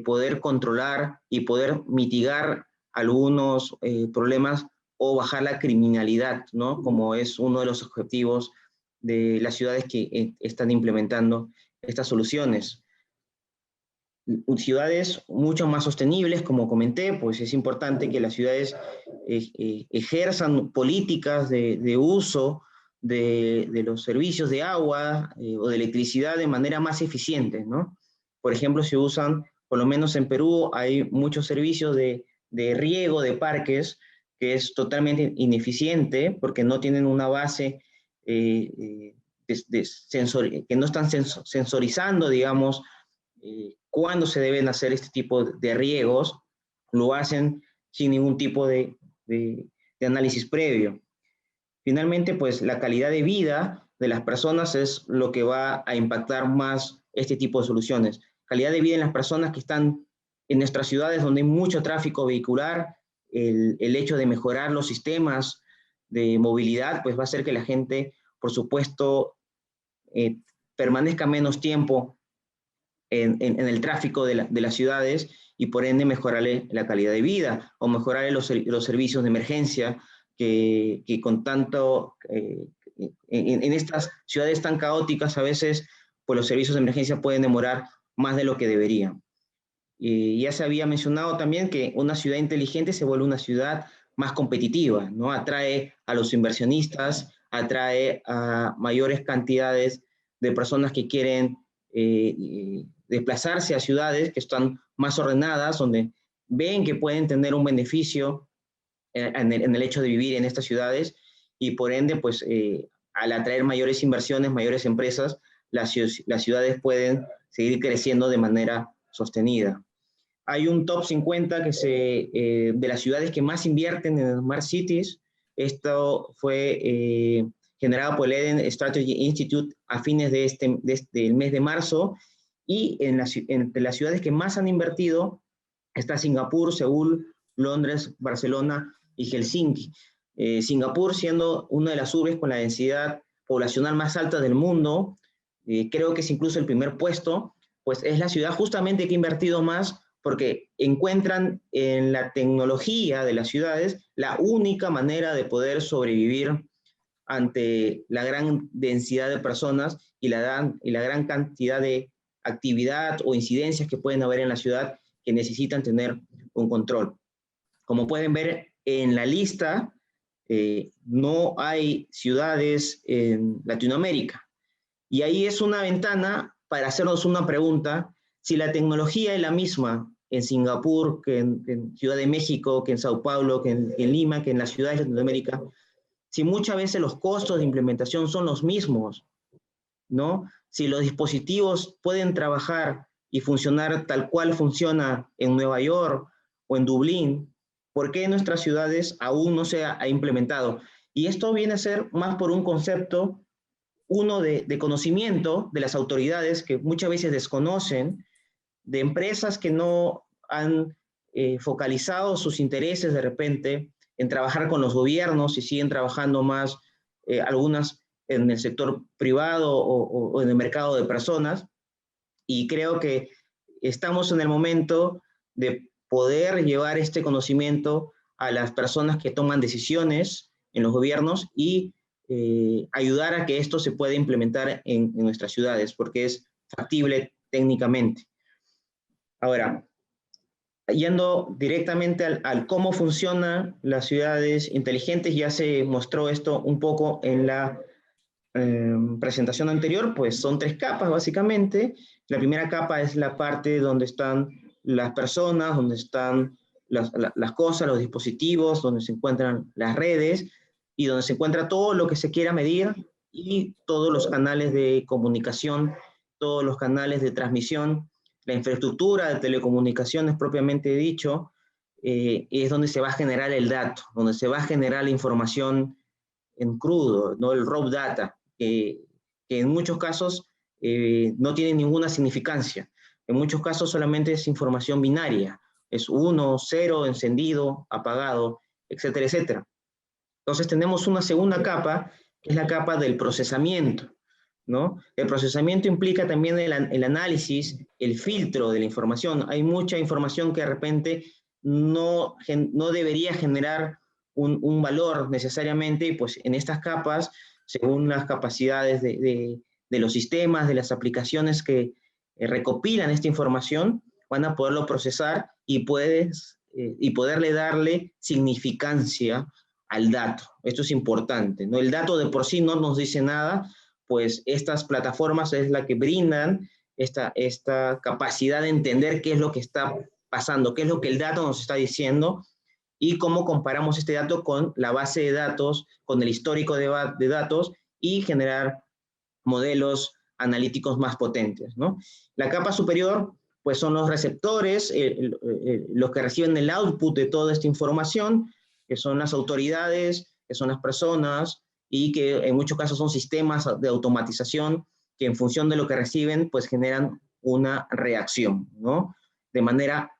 poder controlar y poder mitigar algunos problemas o bajar la criminalidad, ¿no?, como es uno de los objetivos de las ciudades que están implementando estas soluciones. Ciudades mucho más sostenibles, como comenté, pues es importante que las ciudades ejerzan políticas de uso de los servicios de agua o de electricidad de manera más eficiente, ¿no? Por ejemplo, se usan, por lo menos en Perú, hay muchos servicios de riego de parques que es totalmente ineficiente porque no tienen una base que no están sensorizando, digamos, cuándo se deben hacer este tipo de riegos. Lo hacen sin ningún tipo de análisis previo. Finalmente, pues la calidad de vida de las personas es lo que va a impactar más este tipo de soluciones. Calidad de vida en las personas que están en nuestras ciudades donde hay mucho tráfico vehicular. El hecho de mejorar los sistemas de movilidad, pues va a hacer que la gente, por supuesto, permanezca menos tiempo en el tráfico de las ciudades, y por ende mejorarle la calidad de vida o mejorarle los servicios de emergencia que con tanto, en estas ciudades tan caóticas a veces, pues los servicios de emergencia pueden demorar más de lo que deberían. Ya se había mencionado también que una ciudad inteligente se vuelve una ciudad más competitiva, ¿no? Atrae a los inversionistas, atrae a mayores cantidades de personas que quieren desplazarse a ciudades que están más ordenadas, donde ven que pueden tener un beneficio en el hecho de vivir en estas ciudades, y por ende, pues al atraer mayores inversiones, mayores empresas, las ciudades pueden seguir creciendo de manera sostenida. Hay un top 50 de las ciudades que más invierten en Smart Cities. Esto fue generado por el Eden Strategy Institute a fines del mes de marzo, y entre las ciudades que más han invertido está Singapur, Seúl, Londres, Barcelona y Helsinki. Singapur siendo una de las urbes con la densidad poblacional más alta del mundo, creo que es incluso el primer puesto, pues es la ciudad justamente que ha invertido más porque encuentran en la tecnología de las ciudades la única manera de poder sobrevivir ante la gran densidad de personas y la gran cantidad de actividad o incidencias que pueden haber en la ciudad que necesitan tener un control. Como pueden ver en la lista, no hay ciudades en Latinoamérica. Y ahí es una ventana para hacernos una pregunta: si la tecnología es la misma en Singapur, que en Ciudad de México, que en Sao Paulo, que en Lima, que en las ciudades de Latinoamérica, si muchas veces los costos de implementación son los mismos, ¿no? Si los dispositivos pueden trabajar y funcionar tal cual funciona en Nueva York o en Dublín, ¿por qué en nuestras ciudades aún no se ha implementado? Y esto viene a ser más por un concepto, uno de conocimiento de las autoridades que muchas veces desconocen, de empresas que no han focalizado sus intereses de repente en trabajar con los gobiernos y siguen trabajando más algunas en el sector privado o en el mercado de personas. Y creo que estamos en el momento de poder llevar este conocimiento a las personas que toman decisiones en los gobiernos y ayudar a que esto se pueda implementar en nuestras ciudades, porque es factible técnicamente. Ahora, yendo directamente al cómo funcionan las ciudades inteligentes, ya se mostró esto un poco en la presentación anterior, pues son 3 capas básicamente. La primera capa es la parte donde están las personas, donde están las cosas, los dispositivos, donde se encuentran las redes y donde se encuentra todo lo que se quiera medir y todos los canales de comunicación, todos los canales de transmisión, la infraestructura de telecomunicaciones propiamente dicho, es donde se va a generar el dato, donde se va a generar la información en crudo, ¿no? El raw data, que en muchos casos no tiene ninguna significancia. En muchos casos solamente es información binaria, es 1, 0, encendido, apagado, etcétera, etcétera. Entonces tenemos una segunda capa, que es la capa del procesamiento, ¿no? El procesamiento implica también el análisis, el filtro de la información. Hay mucha información que de repente no debería generar un valor necesariamente, y pues en estas capas, según las capacidades de los sistemas, de las aplicaciones que recopilan esta información, van a poderlo procesar y poderle darle significancia al dato. Esto es importante, ¿no? El dato de por sí no nos dice nada, pues estas plataformas es la que brindan esta capacidad de entender qué es lo que está pasando, qué es lo que el dato nos está diciendo y cómo comparamos este dato con la base de datos, con el histórico de datos y generar modelos analíticos más potentes, ¿no? La capa superior, pues son los receptores, los que reciben el output de toda esta información, que son las autoridades, que son las personas, y que en muchos casos son sistemas de automatización que en función de lo que reciben, pues generan una reacción, ¿no? De manera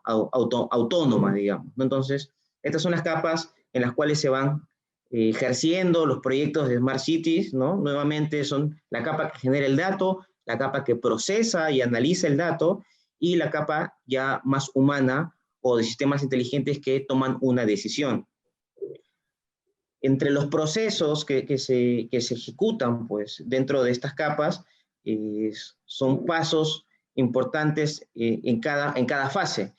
autónoma, digamos, ¿no? Entonces, estas son las capas en las cuales se van ejerciendo los proyectos de Smart Cities, ¿no? Nuevamente son la capa que genera el dato, la capa que procesa y analiza el dato, y la capa ya más humana o de sistemas inteligentes que toman una decisión. Entre los procesos que se ejecutan pues, dentro de estas capas, son pasos importantes en cada fase.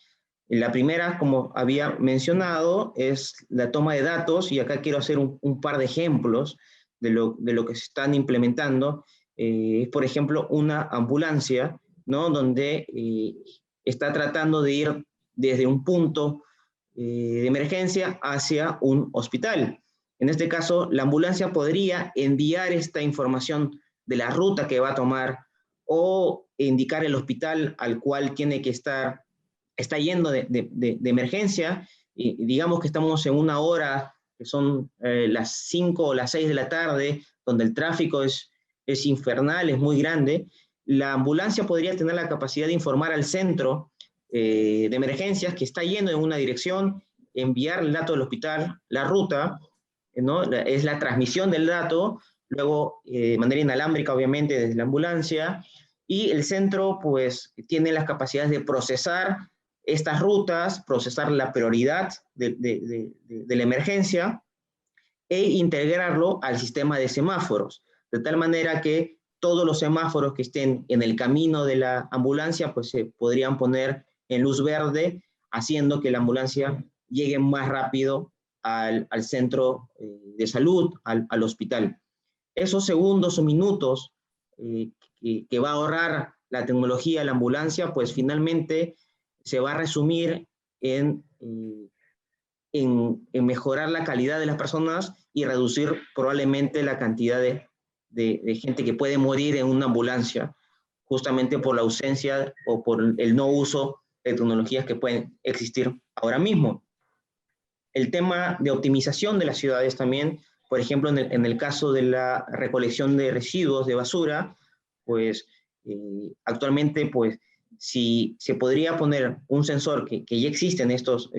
La primera, como había mencionado, es la toma de datos, y acá quiero hacer un par de ejemplos de lo que se están implementando. Por ejemplo, una ambulancia, ¿no? Donde está tratando de ir desde un punto de emergencia hacia un hospital. En este caso, la ambulancia podría enviar esta información de la ruta que va a tomar o indicar el hospital al cual tiene que está yendo de emergencia, y digamos que estamos en una hora que son las 5 o las 6 de la tarde, donde el tráfico es infernal, es muy grande, la ambulancia podría tener la capacidad de informar al centro de emergencias que está yendo en una dirección, enviar el dato del hospital, la ruta, ¿no? Es la transmisión del dato, luego de manera inalámbrica, obviamente, desde la ambulancia, y el centro, pues, tiene las capacidades de procesar estas rutas, procesar la prioridad de la emergencia e integrarlo al sistema de semáforos, de tal manera que todos los semáforos que estén en el camino de la ambulancia, pues se podrían poner en luz verde, haciendo que la ambulancia llegue más rápido al centro de salud, al hospital. Esos segundos o minutos que va a ahorrar la tecnología de la ambulancia, pues finalmente se va a resumir en mejorar la calidad de las personas y reducir probablemente la cantidad de gente que puede morir en una ambulancia, justamente por la ausencia o por el no uso de tecnologías que pueden existir ahora mismo. El tema de optimización de las ciudades también, por ejemplo, en el caso de la recolección de residuos de basura, pues actualmente, pues, si se podría poner un sensor, que ya existen estos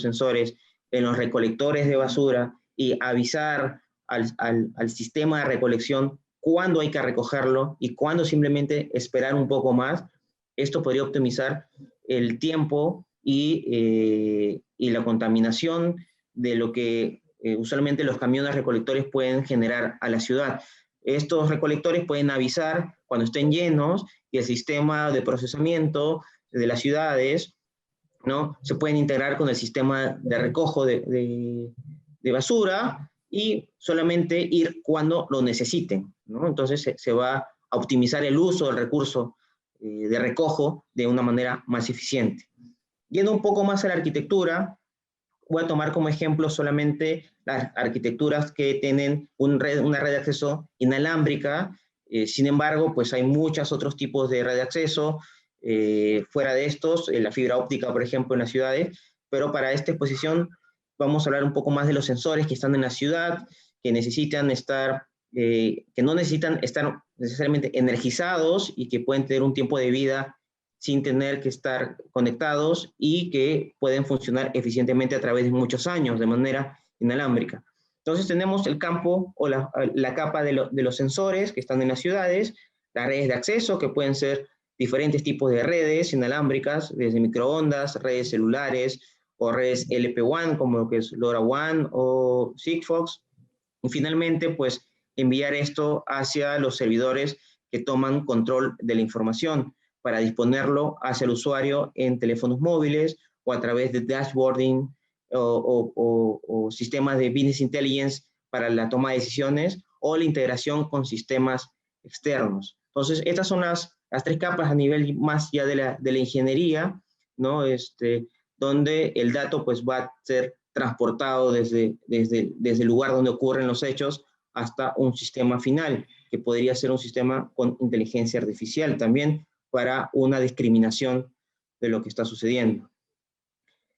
sensores en los recolectores de basura y avisar al sistema de recolección cuándo hay que recogerlo y cuándo simplemente esperar un poco más, esto podría optimizar el tiempo y la contaminación de lo que usualmente los camiones recolectores pueden generar a la ciudad. Estos recolectores pueden avisar cuando estén llenos y el sistema de procesamiento de las ciudades, ¿no? Se pueden integrar con el sistema de recojo de basura y solamente ir cuando lo necesiten, ¿no? Entonces se va a optimizar el uso del recurso de recojo de una manera más eficiente. Yendo un poco más a la arquitectura, voy a tomar como ejemplo solamente las arquitecturas que tienen una red de acceso inalámbrica. Sin embargo, pues hay muchos otros tipos de red de acceso fuera de estos, la fibra óptica, por ejemplo, en las ciudades, pero para esta exposición vamos a hablar un poco más de los sensores que están en la ciudad, que necesitan estar, que no necesitan estar necesariamente energizados y que pueden tener un tiempo de vida sin tener que estar conectados y que pueden funcionar eficientemente a través de muchos años de manera inalámbrica. Entonces tenemos el campo o la capa de los sensores que están en las ciudades, las redes de acceso que pueden ser diferentes tipos de redes inalámbricas, desde microondas, redes celulares o redes LPWAN como lo que es LoRaWAN o Sigfox. Y finalmente, pues enviar esto hacia los servidores que toman control de la información, para disponerlo hacia el usuario en teléfonos móviles o a través de dashboarding o sistemas de business intelligence para la toma de decisiones o la integración con sistemas externos. Entonces, estas son las 3 capas a nivel más ya de la ingeniería, ¿no? Donde el dato pues, va a ser transportado desde el lugar donde ocurren los hechos hasta un sistema final, que podría ser un sistema con inteligencia artificial también, para una discriminación de lo que está sucediendo.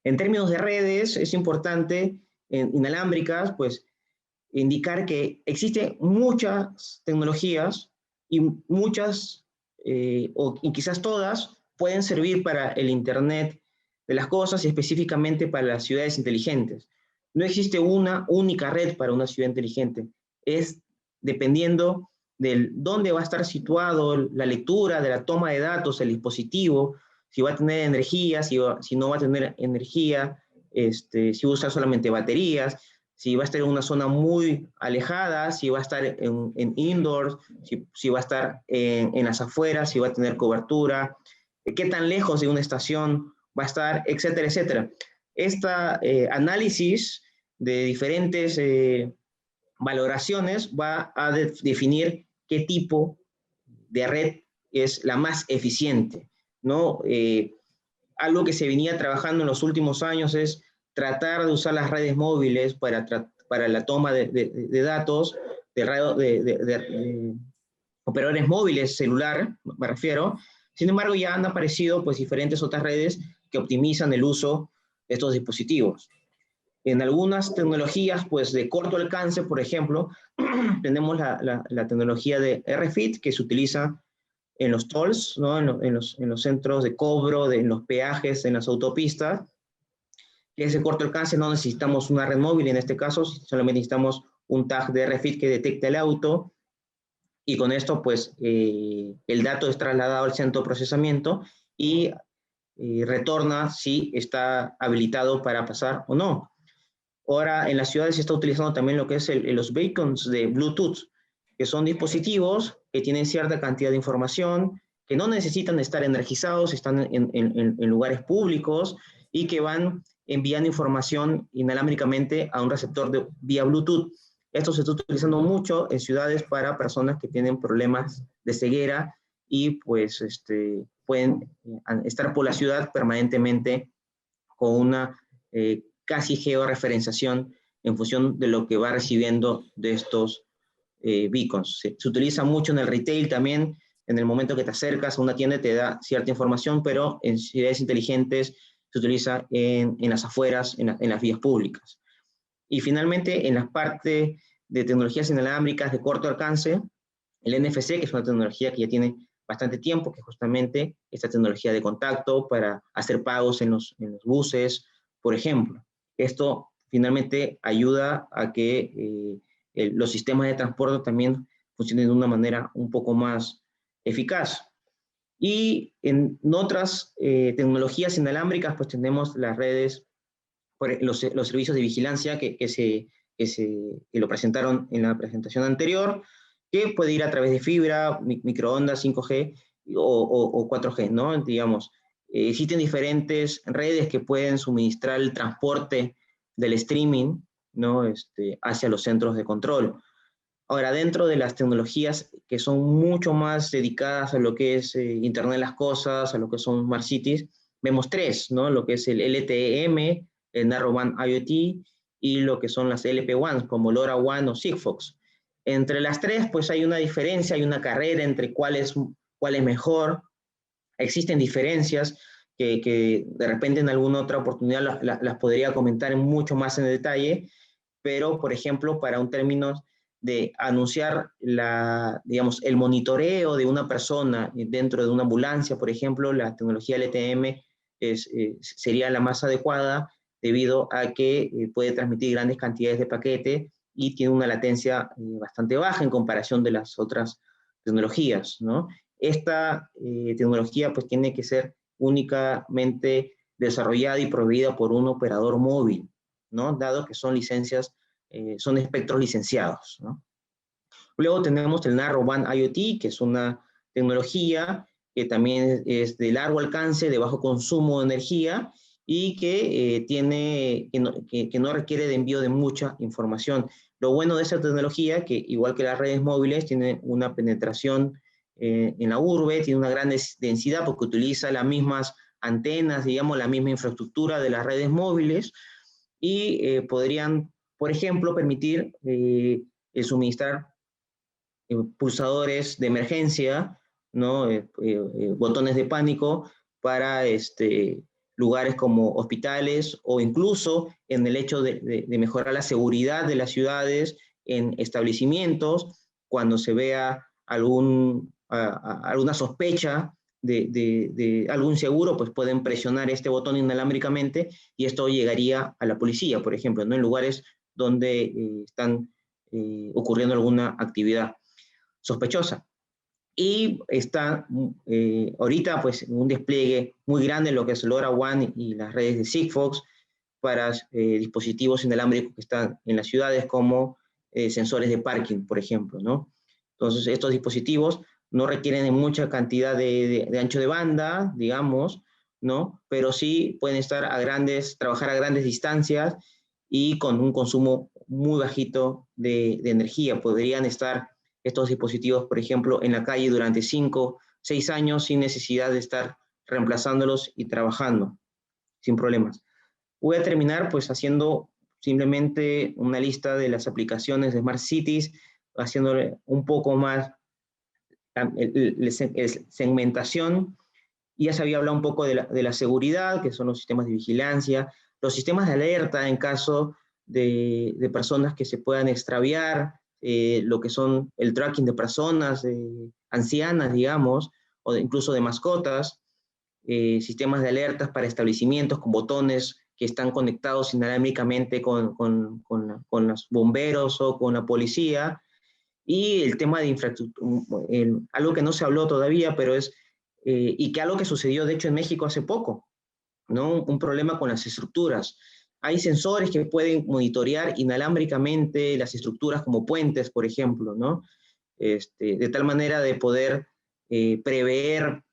En términos de redes, es importante, inalámbricas, pues, indicar que existen muchas tecnologías y muchas, y quizás todas, pueden servir para el Internet de las cosas y específicamente para las ciudades inteligentes. No existe una única red para una ciudad inteligente. Es dependiendo de dónde va a estar situado la lectura, de la toma de datos, el dispositivo, si va a tener energía, si no va a tener energía, si va a usar solamente baterías, si va a estar en una zona muy alejada, si va a estar en indoors, si va a estar en las afueras, si va a tener cobertura, qué tan lejos de una estación va a estar, etcétera, etcétera. Este análisis de diferentes valoraciones va a definir qué tipo de red es la más eficiente, ¿no? Algo que se venía trabajando en los últimos años es tratar de usar las redes móviles para la toma de datos de operadores móviles celular, me refiero. Sin embargo, ya han aparecido pues, diferentes otras redes que optimizan el uso de estos dispositivos. En algunas tecnologías, pues de corto alcance, por ejemplo, tenemos la tecnología de RFID que se utiliza en los tolls, ¿no? En los centros de cobro, en los peajes, en las autopistas. Que ese corto alcance no necesitamos una red móvil, en este caso solamente necesitamos un tag de RFID que detecte el auto, y con esto pues el dato es trasladado al centro de procesamiento y retorna si está habilitado para pasar o no. Ahora en las ciudades se está utilizando también lo que es los beacons de Bluetooth, que son dispositivos que tienen cierta cantidad de información, que no necesitan estar energizados, están en lugares públicos y que van enviando información inalámbricamente a un receptor vía Bluetooth. Esto se está utilizando mucho en ciudades para personas que tienen problemas de ceguera y pues pueden estar por la ciudad permanentemente con una casi georreferenciación en función de lo que va recibiendo de estos beacons. Se utiliza mucho en el retail también. En el momento que te acercas a una tienda te da cierta información, pero en ciudades inteligentes se utiliza en las afueras, en las vías públicas. Y finalmente, en la parte de tecnologías inalámbricas de corto alcance, el NFC, que es una tecnología que ya tiene bastante tiempo, que justamente esta tecnología de contacto para hacer pagos en los buses, por ejemplo. Esto finalmente ayuda a que los sistemas de transporte también funcionen de una manera un poco más eficaz. Y en otras tecnologías inalámbricas, pues tenemos las redes, los servicios de vigilancia que lo presentaron en la presentación anterior, que puede ir a través de fibra, microondas, 5G o 4G, ¿no? Digamos, existen diferentes redes que pueden suministrar el transporte del streaming, ¿no? Hacia los centros de control. Ahora, dentro de las tecnologías que son mucho más dedicadas a lo que es Internet de las Cosas, a lo que son Smart Cities, vemos tres, ¿no? Lo que es el LTE-M, el Narrowband IoT y lo que son las LPWAN, como LoRaWAN o Sigfox. Entre las tres, pues hay una diferencia, hay una carrera entre cuál es mejor. Existen diferencias que de repente en alguna otra oportunidad las podría comentar mucho más en detalle, pero, por ejemplo, para un término de anunciar digamos, el monitoreo de una persona dentro de una ambulancia, por ejemplo, la tecnología LTM sería la más adecuada debido a que puede transmitir grandes cantidades de paquete y tiene una latencia bastante baja en comparación de las otras tecnologías, ¿no? Esta tecnología pues tiene que ser únicamente desarrollada y proveída por un operador móvil, ¿no? Dado que son licencias, son espectros licenciados, ¿no? Luego tenemos el Narrowband IoT, que es una tecnología que también es de largo alcance, de bajo consumo de energía y que, que no requiere de envío de mucha información. Lo bueno de esta tecnología, que igual que las redes móviles, tiene una penetración en la urbe, tiene una gran densidad porque utiliza las mismas antenas, digamos, la misma infraestructura de las redes móviles y podrían, por ejemplo, permitir suministrar pulsadores de emergencia, ¿no? Botones de pánico para lugares como hospitales o incluso en el hecho de mejorar la seguridad de las ciudades en establecimientos cuando se vea alguna sospecha de algún seguro, pues pueden presionar este botón inalámbricamente y esto llegaría a la policía, por ejemplo, ¿no? En lugares donde están ocurriendo alguna actividad sospechosa. Y está ahorita pues un despliegue muy grande en lo que es LoRaWAN y las redes de Sigfox para dispositivos inalámbricos que están en las ciudades como sensores de parking, por ejemplo, ¿no? Entonces estos dispositivos no requieren de mucha cantidad de ancho de banda, digamos, ¿no? Pero sí pueden trabajar a grandes distancias y con un consumo muy bajito de energía. Podrían estar estos dispositivos, por ejemplo, en la calle durante 5, 6 años sin necesidad de estar reemplazándolos y trabajando sin problemas. Voy a terminar pues haciendo simplemente una lista de las aplicaciones de Smart Cities, haciéndole un poco más segmentación. Ya se había hablado un poco de la seguridad, que son los sistemas de vigilancia. los sistemas de alerta en caso de personas que se puedan extraviar, lo que son el tracking de personas ancianas, digamos, o incluso de mascotas, sistemas de alertas para establecimientos con botones que están conectados inalámbricamente con los bomberos o con la policía, y el tema de infraestructura, algo que no se habló todavía, pero es, y que algo que sucedió de hecho en México hace poco, ¿no? Un problema con las estructuras. Hay sensores que pueden monitorear inalámbricamente las estructuras como puentes, por ejemplo, ¿no? De tal manera de poder prever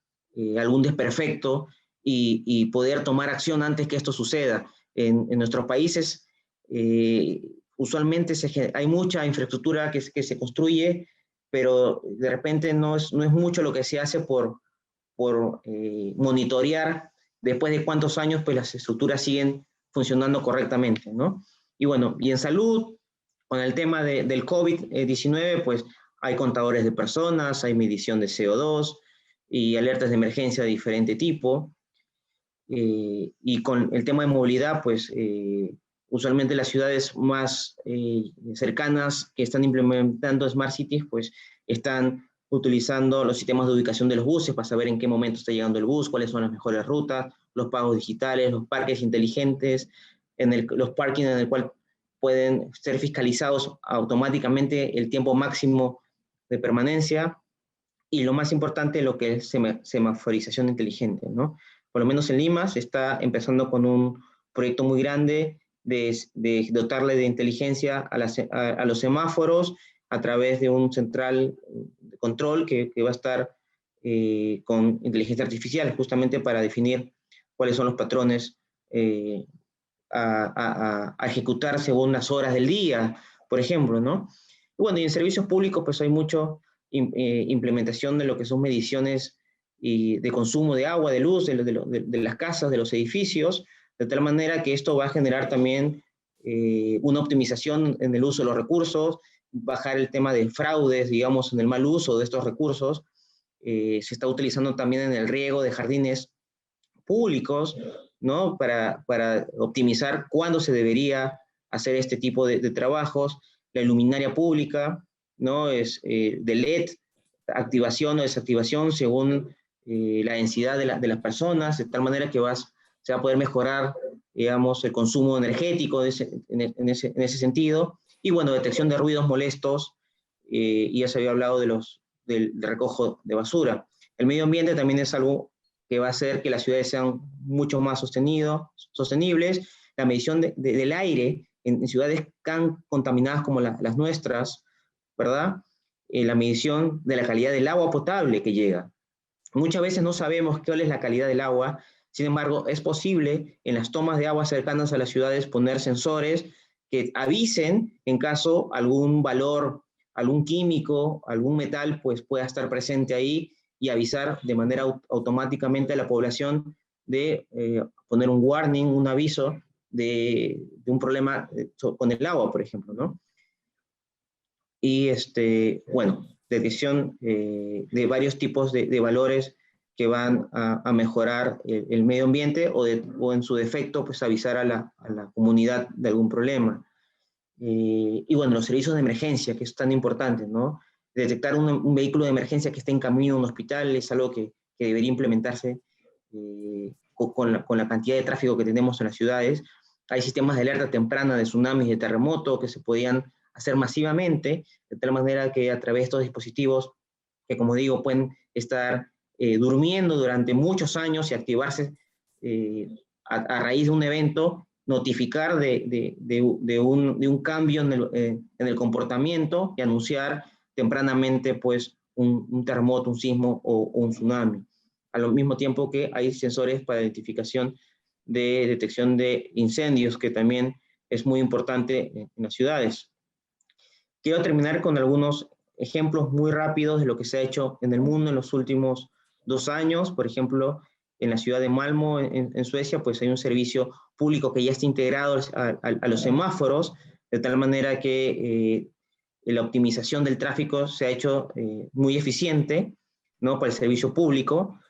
algún desperfecto y poder tomar acción antes que esto suceda. En nuestros países, usualmente hay mucha infraestructura que se construye, pero de repente no es mucho lo que se hace por monitorear después de cuántos años pues las estructuras siguen funcionando correctamente, ¿no? Y bueno, y en salud, con el tema del COVID-19, pues hay contadores de personas, hay medición de CO2 y alertas de emergencia de diferente tipo. Y con el tema de movilidad, pues usualmente las ciudades más cercanas que están implementando Smart Cities, pues están utilizando los sistemas de ubicación de los buses para saber en qué momento está llegando el bus, cuáles son las mejores rutas, los pagos digitales, los parques inteligentes, los parkings en el cual pueden ser fiscalizados automáticamente el tiempo máximo de permanencia, y lo más importante, lo que es semaforización inteligente, ¿no? Por lo menos en Lima se está empezando con un proyecto muy grande de dotarle de inteligencia a los semáforos a través de un central de control que va a estar con inteligencia artificial, justamente para definir cuáles son los patrones a ejecutar según las horas del día, por ejemplo, ¿no? Y bueno, y en servicios públicos pues hay mucho implementación de lo que son mediciones y de consumo de agua, de luz, de las casas, de los edificios, de tal manera que esto va a generar también una optimización en el uso de los recursos, bajar el tema de fraudes, digamos, en el mal uso de estos recursos. Se está utilizando también en el riego de jardines públicos, ¿no? Para optimizar cuándo se debería hacer este tipo de trabajos. La luminaria pública, ¿no? Es de LED, activación o desactivación según la densidad de las personas, de tal manera que se va a poder mejorar, digamos, el consumo energético en ese sentido. Y bueno, detección de ruidos molestos, y ya se había hablado del recojo de basura. El medio ambiente también es algo que va a hacer que las ciudades sean mucho más sostenibles. La medición del aire en ciudades tan contaminadas como las nuestras, ¿verdad? La medición de la calidad del agua potable que llega. Muchas veces no sabemos cuál es la calidad del agua, sin embargo, es posible en las tomas de agua cercanas a las ciudades poner sensores que avisen en caso algún valor, algún químico, algún metal, pues pueda estar presente ahí, y avisar de manera automáticamente a la población de poner un warning, un aviso de un problema con el agua, por ejemplo, ¿no? Y bueno, detección de varios tipos de valores que van a mejorar el medio ambiente o en su defecto, pues avisar a la comunidad de algún problema. Y bueno, los servicios de emergencia, que es tan importante, ¿no? Detectar un vehículo de emergencia que está en camino a un hospital es algo que debería implementarse con la cantidad de tráfico que tenemos en las ciudades. Hay sistemas de alerta temprana de tsunamis, de terremoto, que se podían hacer masivamente, de tal manera que a través de estos dispositivos, que como digo, pueden estar durmiendo durante muchos años y activarse a raíz de un evento, notificar de un cambio en el comportamiento y anunciar tempranamente pues un terremoto, un sismo o un tsunami. Al mismo tiempo que hay sensores para identificación de detección de incendios, que también es muy importante en las ciudades. Quiero terminar con algunos ejemplos muy rápidos de lo que se ha hecho en el mundo en los últimos 2 años. Por ejemplo, en la ciudad de Malmö, en Suecia, pues hay un servicio público que ya está integrado a los semáforos, de tal manera que la optimización del tráfico se ha hecho muy eficiente, ¿no? Para el servicio público.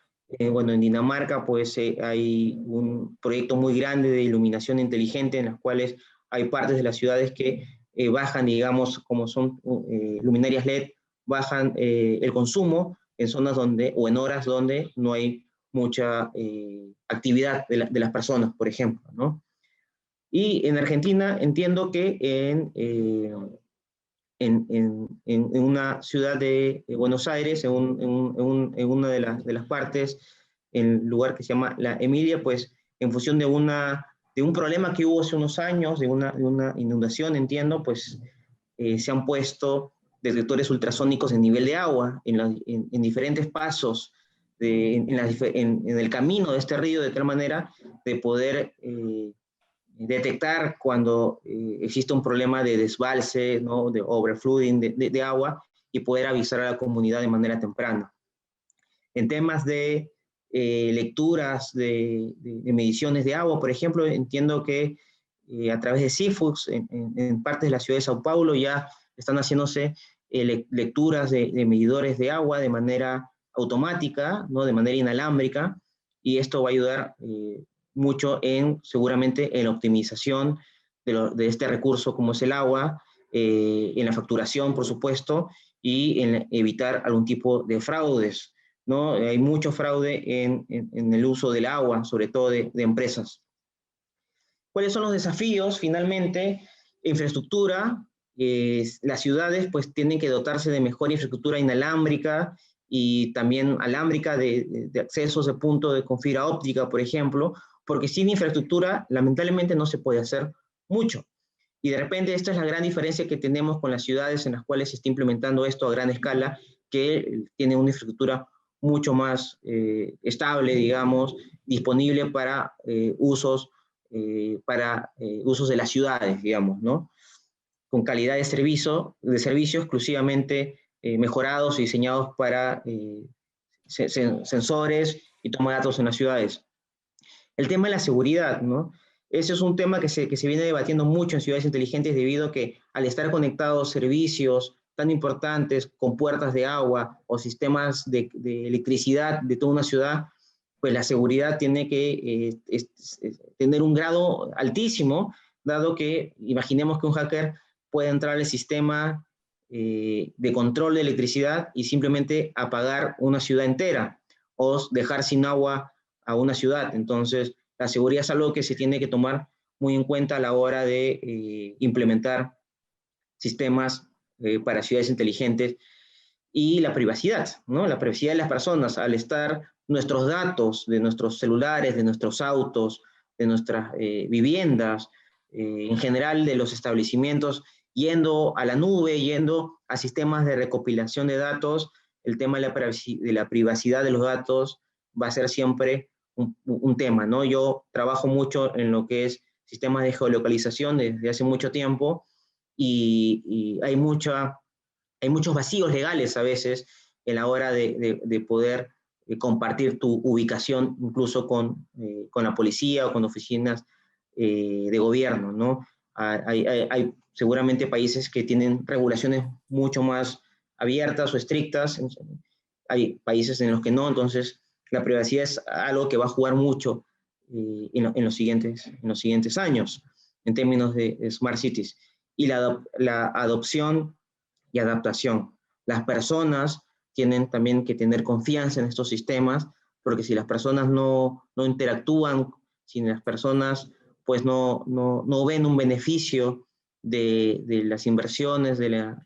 Bueno, en Dinamarca pues hay un proyecto muy grande de iluminación inteligente en las cuales hay partes de las ciudades que bajan, digamos, como son luminarias LED, bajan el consumo en zonas donde, o en horas donde no hay mucha actividad de las personas, por ejemplo, ¿no? Y en Argentina entiendo que en una ciudad de Buenos Aires, en una de las partes, en el lugar que se llama La Emilia, pues en función de un problema que hubo hace unos años, de una inundación, entiendo, pues se han puesto detectores ultrasónicos en nivel de agua en diferentes pasos en el camino de este río, de tal manera de poder detectar cuando existe un problema de desbalse, ¿no? De overflowing de agua, y poder avisar a la comunidad de manera temprana. En temas de lecturas de mediciones de agua, por ejemplo, entiendo que a través de CIFUX, en partes de la ciudad de Sao Paulo, ya están haciéndose lecturas de medidores de agua de manera automática, ¿no? De manera inalámbrica, y esto va a ayudar mucho seguramente en la optimización de este recurso como es el agua, en la facturación, por supuesto, y en evitar algún tipo de fraudes, ¿no? Hay mucho fraude en el uso del agua, sobre todo de empresas. ¿Cuáles son los desafíos? Finalmente, infraestructura. Las ciudades pues tienen que dotarse de mejor infraestructura inalámbrica y también alámbrica de accesos de punto con fibra óptica, por ejemplo, porque sin infraestructura lamentablemente no se puede hacer mucho. Y de repente esta es la gran diferencia que tenemos con las ciudades en las cuales se está implementando esto a gran escala, que tienen una infraestructura mucho más estable, digamos, disponible para usos de las ciudades, digamos, ¿no? Con calidad de servicio exclusivamente mejorados y diseñados para sensores y toma de datos en las ciudades. El tema de la seguridad, ¿no? Ese es un tema que se viene debatiendo mucho en ciudades inteligentes debido a que al estar conectados servicios tan importantes con puertas de agua o sistemas de electricidad de toda una ciudad, pues la seguridad tiene que tener un grado altísimo, dado que imaginemos que un hacker puede entrar al sistema de control de electricidad y simplemente apagar una ciudad entera o dejar sin agua a una ciudad. Entonces, la seguridad es algo que se tiene que tomar muy en cuenta a la hora de implementar sistemas para ciudades inteligentes. Y la privacidad, ¿no? La privacidad de las personas, al estar nuestros datos de nuestros celulares, de nuestros autos, de nuestras viviendas, en general de los establecimientos, yendo a la nube, yendo a sistemas de recopilación de datos, el tema de la privacidad de los datos va a ser siempre un tema, ¿no? Yo trabajo mucho en lo que es sistemas de geolocalización desde hace mucho tiempo y hay muchos vacíos legales a veces en la hora de poder compartir tu ubicación incluso con la policía o con oficinas de gobierno, ¿no? Hay seguramente países que tienen regulaciones mucho más abiertas o estrictas, hay países en los que no, entonces la privacidad es algo que va a jugar mucho en los siguientes años en términos de Smart Cities. Y la adopción y adaptación. Las personas tienen también que tener confianza en estos sistemas, porque si las personas no interactúan, si las personas pues no ven un beneficio de las inversiones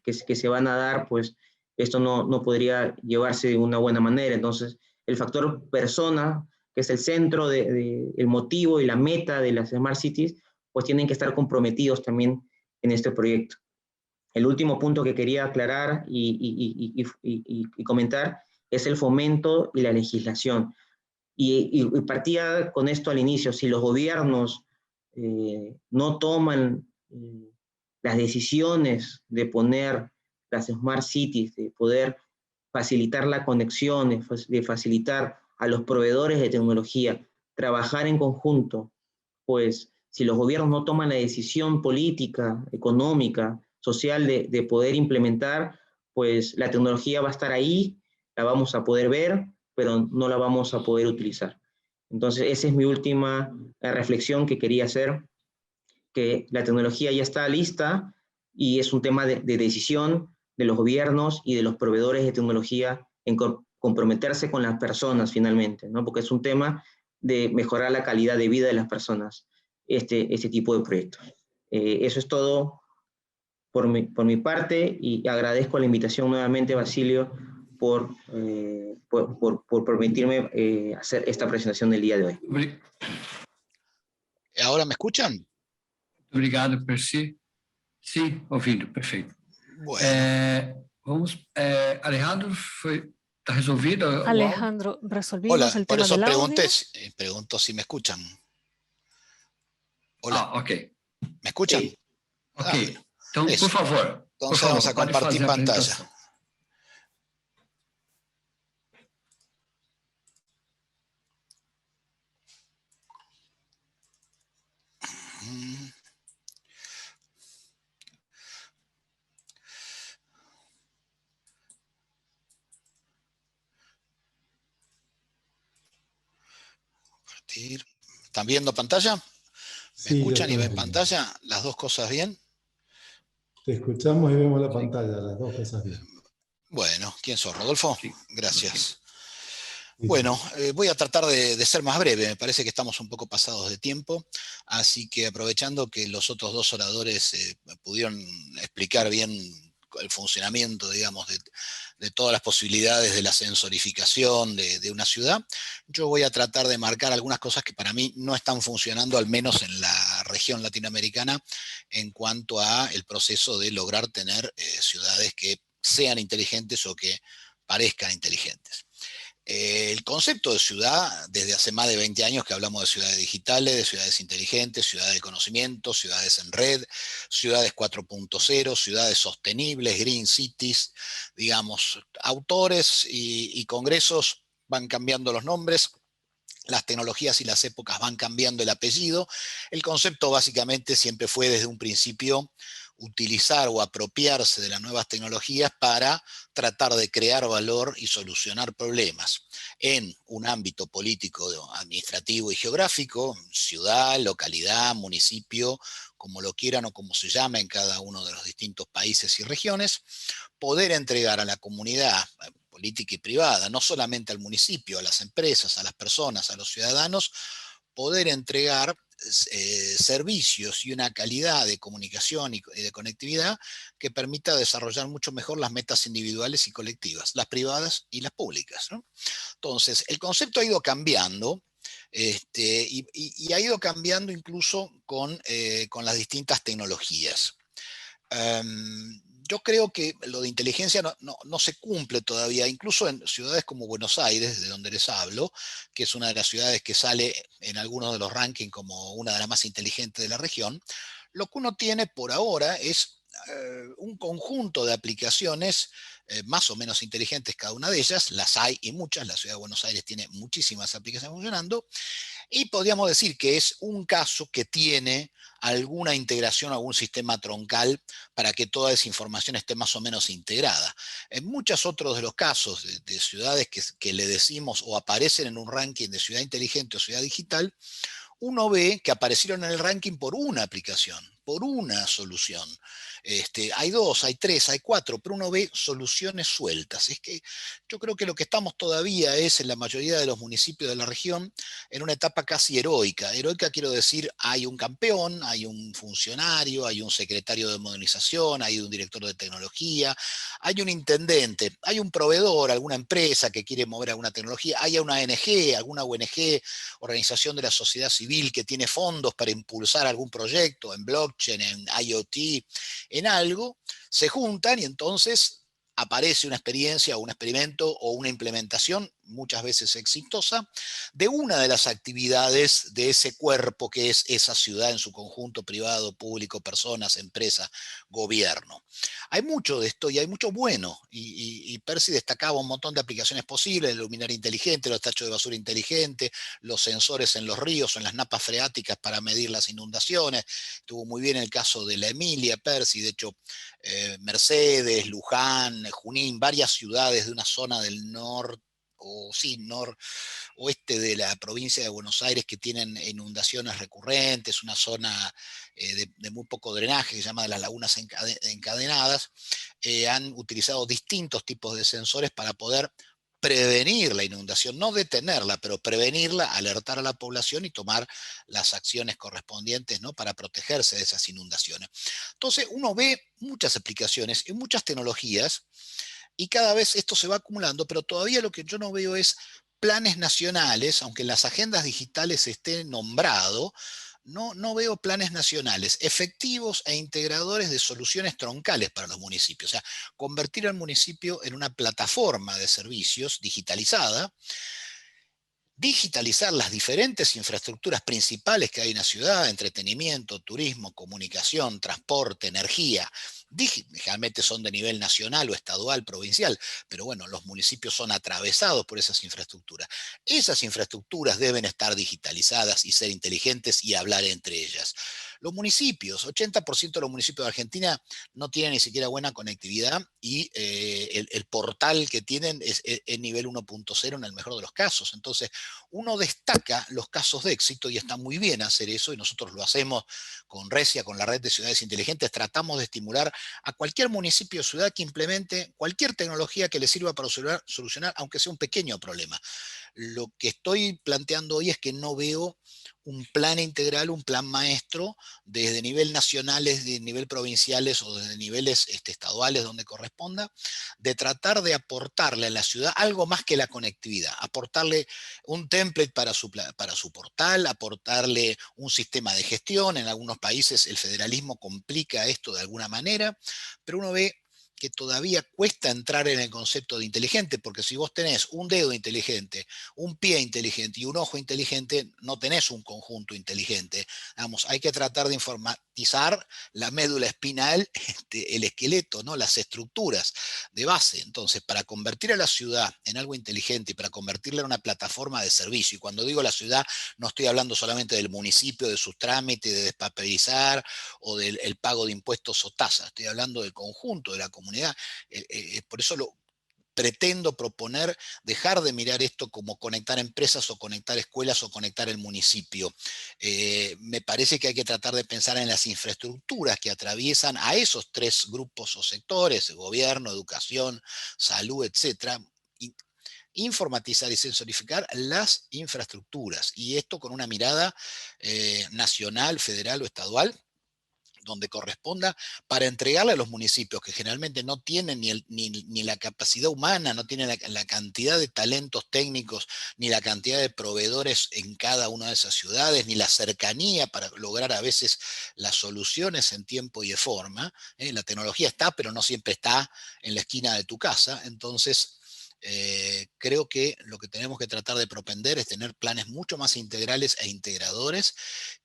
que se van a dar, pues esto no podría llevarse de una buena manera. Entonces, el factor persona, que es el centro, el motivo y la meta de las Smart Cities, pues tienen que estar comprometidos también en este proyecto. El último punto que quería aclarar y comentar es el fomento y la legislación. Y partía con esto al inicio: si los gobiernos no toman las decisiones de poner las Smart Cities, de poder facilitar la conexión, de facilitar a los proveedores de tecnología, trabajar en conjunto, pues si los gobiernos no toman la decisión política, económica, social de poder implementar, pues la tecnología va a estar ahí, la vamos a poder ver, pero no la vamos a poder utilizar. Entonces, esa es mi última reflexión que quería hacer, que la tecnología ya está lista y es un tema de decisión de los gobiernos y de los proveedores de tecnología en comprometerse con las personas finalmente, ¿no? Porque es un tema de mejorar la calidad de vida de las personas, este tipo de proyectos. Eso es todo por mi parte, y agradezco la invitación nuevamente, Basilio, por permitirme hacer esta presentación del día de hoy. ¿Ahora me escuchan? Obrigado, Percy. Sim, ouvindo, perfeito. Bueno. Alejandro, ¿está resolvido? Alejandro, resolvimos Hola, el por tema eso del pregunté, audio. pregunto si me escuchan. Hola. Ok. ¿Me escuchan? Sí. Ok. Bueno. Entonces, Eso. por favor. Entonces vamos a compartir pantalla. Compartir. ¿Están viendo pantalla? ¿Me Sí, escuchan y ven pantalla? ¿Las dos cosas bien? Te escuchamos y vemos la pantalla, las dos cosas bien. Bueno, ¿quién sos, Rodolfo? Sí. Gracias. Sí, Bueno, sí. voy a tratar de ser más breve, me parece que estamos un poco pasados de tiempo, así que aprovechando que los otros dos oradores pudieron explicar bien el funcionamiento, digamos, de todas las posibilidades de la sensorificación de una ciudad, yo voy a tratar de marcar algunas cosas que para mí no están funcionando, al menos en la región latinoamericana, en cuanto a el proceso de lograr tener ciudades que sean inteligentes o que parezcan inteligentes. El concepto de ciudad, desde hace más de 20 años que hablamos de ciudades digitales, de ciudades inteligentes, ciudades de conocimiento, ciudades en red, ciudades 4.0, ciudades sostenibles, green cities, digamos, autores y congresos van cambiando los nombres, las tecnologías y las épocas van cambiando el apellido. El concepto básicamente siempre fue desde un principio utilizar o apropiarse de las nuevas tecnologías para tratar de crear valor y solucionar problemas en un ámbito político, administrativo y geográfico, ciudad, localidad, municipio, como lo quieran o como se llama en cada uno de los distintos países y regiones, poder entregar a la comunidad política y privada, no solamente al municipio, a las empresas, a las personas, a los ciudadanos, poder entregar servicios y una calidad de comunicación y de conectividad que permita desarrollar mucho mejor las metas individuales y colectivas, las privadas y las públicas, ¿no? Entonces, el concepto ha ido cambiando, y ha ido cambiando incluso con las distintas tecnologías. Yo creo que lo de inteligencia no se cumple todavía, incluso en ciudades como Buenos Aires, de donde les hablo, que es una de las ciudades que sale en algunos de los rankings como una de las más inteligentes de la región. Lo que uno tiene por ahora es un conjunto de aplicaciones más o menos inteligentes, cada una de ellas, las hay y muchas, la ciudad de Buenos Aires tiene muchísimas aplicaciones funcionando, y podríamos decir que es un caso que tiene alguna integración, algún sistema troncal para que toda esa información esté más o menos integrada. En muchos otros de los casos de ciudades que le decimos o aparecen en un ranking de ciudad inteligente o ciudad digital, uno ve que aparecieron en el ranking por una aplicación, por una solución. Hay dos, hay tres, hay cuatro, pero uno ve soluciones sueltas. Es que yo creo que lo que estamos todavía es, en la mayoría de los municipios de la región, en una etapa casi heroica. Heroica quiero decir, hay un campeón, hay un funcionario, hay un secretario de modernización, hay un director de tecnología, hay un intendente, hay un proveedor, alguna empresa que quiere mover alguna tecnología, hay una ONG, alguna ONG, organización de la sociedad civil, que tiene fondos para impulsar algún proyecto en blockchain, en IoT, en algo, se juntan y entonces aparece una experiencia o un experimento o una implementación, muchas veces exitosa, de una de las actividades de ese cuerpo que es esa ciudad en su conjunto, privado, público, personas, empresas, gobierno. Hay mucho de esto y hay mucho bueno, y Percy destacaba un montón de aplicaciones posibles: el luminaria inteligente, los tachos de basura inteligentes, los sensores en los ríos o en las napas freáticas para medir las inundaciones. Estuvo muy bien el caso de la Emilia, Percy, de hecho Mercedes, Luján, Junín, varias ciudades de una zona del o sí, oeste de la provincia de Buenos Aires, que tienen inundaciones recurrentes, una zona de muy poco drenaje, que se llama de las lagunas encadenadas, han utilizado distintos tipos de sensores para poder prevenir la inundación, no detenerla, pero prevenirla, alertar a la población y tomar las acciones correspondientes, ¿no?, para protegerse de esas inundaciones. Entonces, uno ve muchas aplicaciones y muchas tecnologías, y cada vez esto se va acumulando, pero todavía lo que yo no veo es planes nacionales, aunque en las agendas digitales esté nombrado. No veo planes nacionales efectivos e integradores de soluciones troncales para los municipios. O sea, convertir al municipio en una plataforma de servicios digitalizada, digitalizar las diferentes infraestructuras principales que hay en la ciudad: entretenimiento, turismo, comunicación, transporte, energía. Generalmente son de nivel nacional o estadual, provincial, pero bueno, los municipios son atravesados por esas infraestructuras. Esas infraestructuras deben estar digitalizadas y ser inteligentes y hablar entre ellas. Los municipios, 80% de los municipios de Argentina no tienen ni siquiera buena conectividad, y el portal que tienen es nivel 1.0 en el mejor de los casos. Entonces, uno destaca los casos de éxito, y está muy bien hacer eso, y nosotros lo hacemos con Resia, con la red de ciudades inteligentes. Tratamos de estimular a cualquier municipio o ciudad que implemente cualquier tecnología que le sirva para solucionar, aunque sea un pequeño problema. Lo que estoy planteando hoy es que no veo un plan integral, un plan maestro, desde nivel nacionales, de nivel provinciales o desde niveles estaduales, donde corresponda, de tratar de aportarle a la ciudad algo más que la conectividad, aportarle un template para su portal, aportarle un sistema de gestión. En algunos países el federalismo complica esto de alguna manera, pero uno ve que todavía cuesta entrar en el concepto de inteligente, porque si vos tenés un dedo inteligente, un pie inteligente y un ojo inteligente, no tenés un conjunto inteligente. Vamos, hay que tratar de informatizar la médula espinal, el esqueleto, ¿no?, las estructuras de base. Entonces, para convertir a la ciudad en algo inteligente y para convertirla en una plataforma de servicio, y cuando digo la ciudad, no estoy hablando solamente del municipio, de sus trámites, de despapelizar o del pago de impuestos o tasas, estoy hablando del conjunto de la comunidad. Por eso pretendo proponer dejar de mirar esto como conectar empresas o conectar escuelas o conectar el municipio. Me parece que hay que tratar de pensar en las infraestructuras que atraviesan a esos tres grupos o sectores: gobierno, educación, salud, etcétera. Informatizar y sensorificar las infraestructuras, y esto con una mirada nacional, federal o estadual, donde corresponda, para entregarle a los municipios, que generalmente no tienen ni la capacidad humana, no tienen la cantidad de talentos técnicos, ni la cantidad de proveedores en cada una de esas ciudades, ni la cercanía para lograr a veces las soluciones en tiempo y de forma. La tecnología está, pero no siempre está en la esquina de tu casa. Entonces, creo que lo que tenemos que tratar de propender es tener planes mucho más integrales e integradores,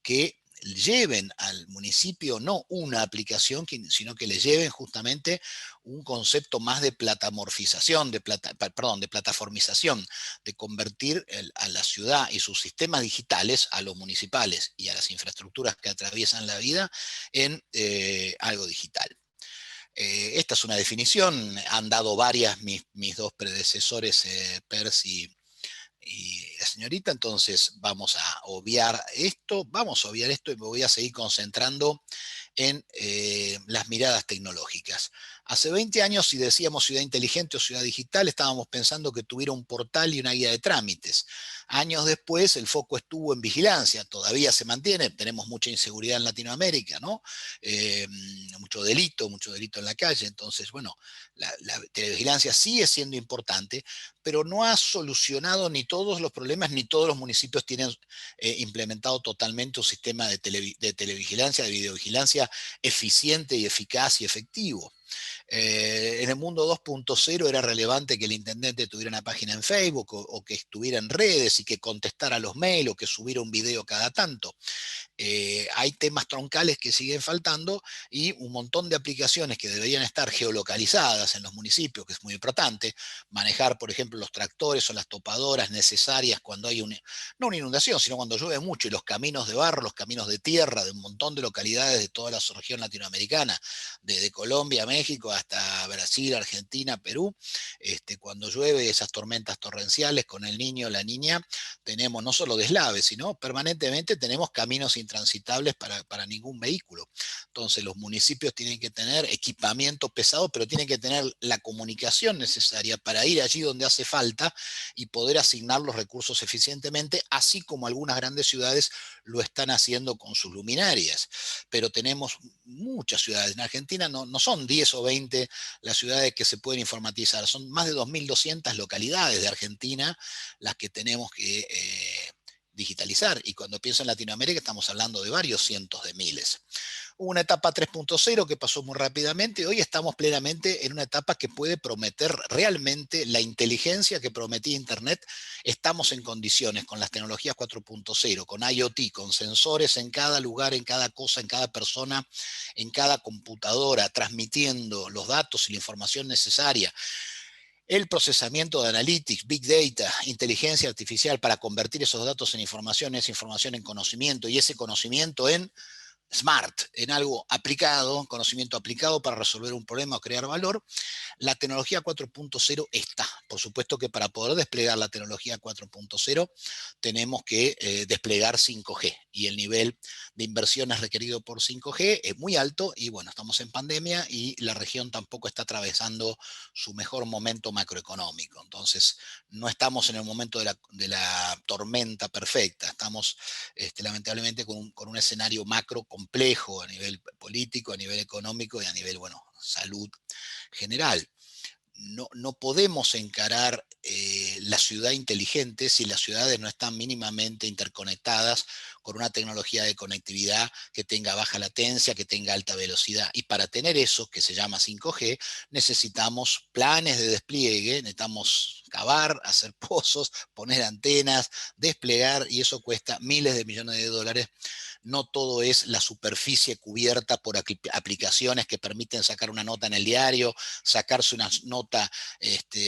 que lleven al municipio no una aplicación, sino que le lleven justamente un concepto más de platamorfización, de plataformización, de convertir a la ciudad y sus sistemas digitales, a los municipales y a las infraestructuras que atraviesan la vida, en algo digital. Esta es una definición, han dado varias mis dos predecesores, Percy y la señorita. Entonces vamos a obviar esto y me voy a seguir concentrando en las miradas tecnológicas. Hace 20 años, si decíamos ciudad inteligente o ciudad digital, estábamos pensando que tuviera un portal y una guía de trámites. Años después, el foco estuvo en vigilancia, todavía se mantiene, tenemos mucha inseguridad en Latinoamérica, ¿no? Mucho delito en la calle. Entonces, bueno, la televigilancia sigue siendo importante, pero no ha solucionado ni todos los problemas, ni todos los municipios tienen implementado totalmente un sistema de televigilancia, de videovigilancia eficiente y eficaz y efectivo. En el mundo 2.0 era relevante que el intendente tuviera una página en Facebook, o que estuviera en redes y que contestara los mails, o que subiera un video cada tanto. Hay temas troncales que siguen faltando, y un montón de aplicaciones que deberían estar geolocalizadas en los municipios, que es muy importante. Manejar, por ejemplo, los tractores o las topadoras necesarias cuando hay no una inundación, sino cuando llueve mucho, y los caminos de barro, los caminos de tierra de un montón de localidades de toda la región latinoamericana, desde Colombia, México, hasta Brasil, Argentina, Perú, cuando llueve esas tormentas torrenciales con el niño o la niña, tenemos no solo deslaves, sino permanentemente tenemos caminos intransitables para ningún vehículo. Entonces los municipios tienen que tener equipamiento pesado, pero tienen que tener la comunicación necesaria para ir allí donde hace falta y poder asignar los recursos eficientemente, así como algunas grandes ciudades lo están haciendo con sus luminarias. Pero tenemos muchas ciudades. En Argentina no son 10 o 20 las ciudades que se pueden informatizar, son más de 2.200 localidades de Argentina las que tenemos que digitalizar. Y cuando pienso en Latinoamérica estamos hablando de varios cientos de miles. Hubo una etapa 3.0 que pasó muy rápidamente y hoy estamos plenamente en una etapa que puede prometer realmente la inteligencia que prometía Internet. Estamos en condiciones con las tecnologías 4.0, con IoT, con sensores en cada lugar, en cada cosa, en cada persona, en cada computadora, transmitiendo los datos y la información necesaria. El procesamiento de analytics, big data, inteligencia artificial para convertir esos datos en información, esa información en conocimiento y ese conocimiento en smart, en algo aplicado, conocimiento aplicado para resolver un problema o crear valor. La tecnología 4.0 está. Por supuesto que para poder desplegar la tecnología 4.0 tenemos que desplegar 5G y el nivel de inversiones requerido por 5G es muy alto y bueno, estamos en pandemia y la región tampoco está atravesando su mejor momento macroeconómico. Entonces, no estamos en el momento de la tormenta perfecta, estamos lamentablemente con un escenario macro complejo a nivel político, a nivel económico y a nivel, bueno, salud general. No podemos encarar la ciudad inteligente si las ciudades no están mínimamente interconectadas con una tecnología de conectividad que tenga baja latencia, que tenga alta velocidad. Y para tener eso, que se llama 5G, necesitamos planes de despliegue, necesitamos cavar, hacer pozos, poner antenas, desplegar, y eso cuesta miles de millones de dólares. No todo es la superficie cubierta por aplicaciones que permiten sacar una nota en el diario, sacarse una nota,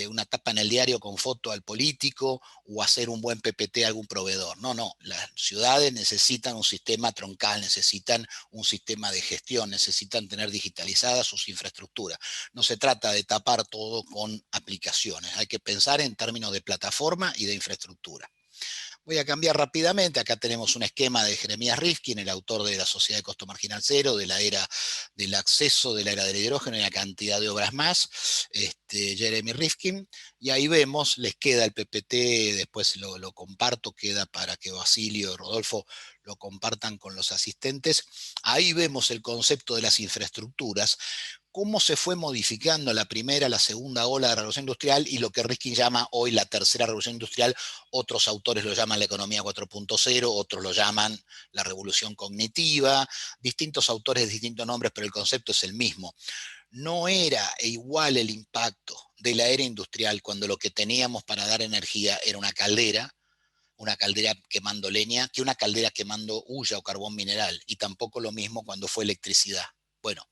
una tapa en el diario con foto al político o hacer un buen PPT a algún proveedor. No, las ciudades necesitan un sistema troncal, necesitan un sistema de gestión, necesitan tener digitalizadas sus infraestructuras. No se trata de tapar todo con aplicaciones, hay que pensar en términos de plataforma y de infraestructura. Voy a cambiar rápidamente. Acá tenemos un esquema de Jeremías Rifkin, el autor de La Sociedad de Costo Marginal Cero, de la era del acceso, de la era del hidrógeno y la cantidad de obras más. Jeremy Rifkin. Y ahí vemos, les queda el PPT, después lo comparto, queda para que Basilio y Rodolfo lo compartan con los asistentes. Ahí vemos el concepto de las infraestructuras, cómo se fue modificando la primera, la segunda ola de la revolución industrial y lo que Rifkin llama hoy la tercera revolución industrial. Otros autores lo llaman la economía 4.0, otros lo llaman la revolución cognitiva, distintos autores de distintos nombres, pero el concepto es el mismo. No era igual el impacto de la era industrial cuando lo que teníamos para dar energía era una caldera quemando leña, que una caldera quemando hulla o carbón mineral, y tampoco lo mismo cuando fue electricidad. Bueno,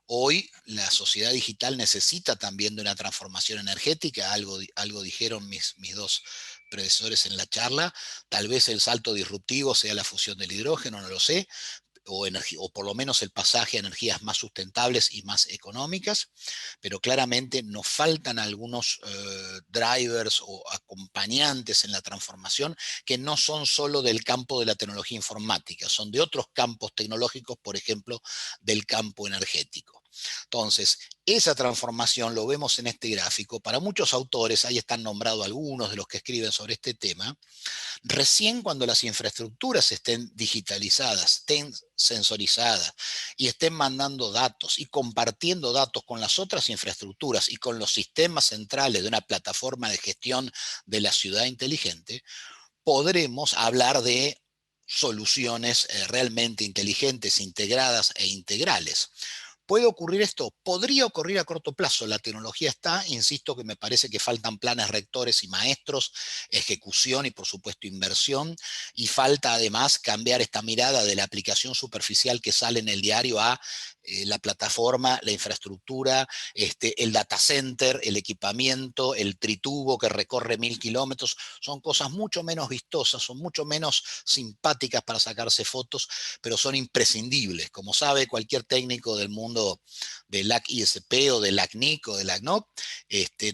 hoy la sociedad digital necesita también de una transformación energética, algo dijeron mis dos predecesores en la charla. Tal vez el salto disruptivo sea la fusión del hidrógeno, no lo sé, o por lo menos el pasaje a energías más sustentables y más económicas, pero claramente nos faltan algunos drivers o acompañantes en la transformación que no son solo del campo de la tecnología informática, son de otros campos tecnológicos, por ejemplo, del campo energético. Entonces, esa transformación lo vemos en este gráfico. Para muchos autores, ahí están nombrados algunos de los que escriben sobre este tema, recién cuando las infraestructuras estén digitalizadas, estén sensorizadas y estén mandando datos y compartiendo datos con las otras infraestructuras y con los sistemas centrales de una plataforma de gestión de la ciudad inteligente, podremos hablar de soluciones realmente inteligentes, integradas e integrales. ¿Puede ocurrir esto? Podría ocurrir a corto plazo. La tecnología está, insisto que me parece que faltan planes rectores y maestros, ejecución y por supuesto inversión, y falta además cambiar esta mirada de la aplicación superficial que sale en el diario a la plataforma, la infraestructura, el data center, el equipamiento, el tritubo que recorre 1000 kilómetros, son cosas mucho menos vistosas, son mucho menos simpáticas para sacarse fotos, pero son imprescindibles. Como sabe cualquier técnico del mundo de LAC ISP o de LACNIC o de LACNOC,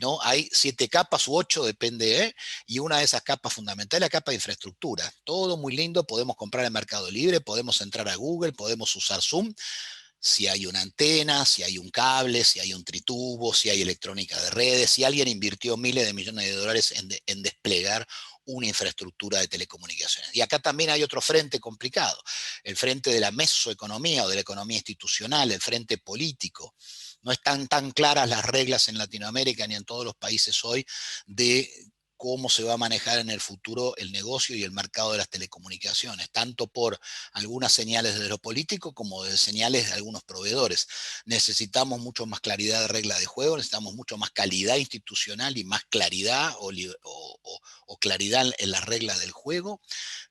¿no? Hay 7 capas u 8, depende, y una de esas capas fundamentales es la capa de infraestructura. Todo muy lindo, podemos comprar en Mercado Libre, podemos entrar a Google, podemos usar Zoom, si hay una antena, si hay un cable, si hay un tritubo, si hay electrónica de redes, si alguien invirtió miles de millones de dólares en desplegar una infraestructura de telecomunicaciones. Y acá también hay otro frente complicado, el frente de la mesoeconomía o de la economía institucional, el frente político. No están tan claras las reglas en Latinoamérica ni en todos los países hoy de cómo se va a manejar en el futuro el negocio y el mercado de las telecomunicaciones, tanto por algunas señales de lo político como de señales de algunos proveedores. Necesitamos mucho más claridad de regla de juego, necesitamos mucho más calidad institucional y más claridad o claridad en las reglas del juego,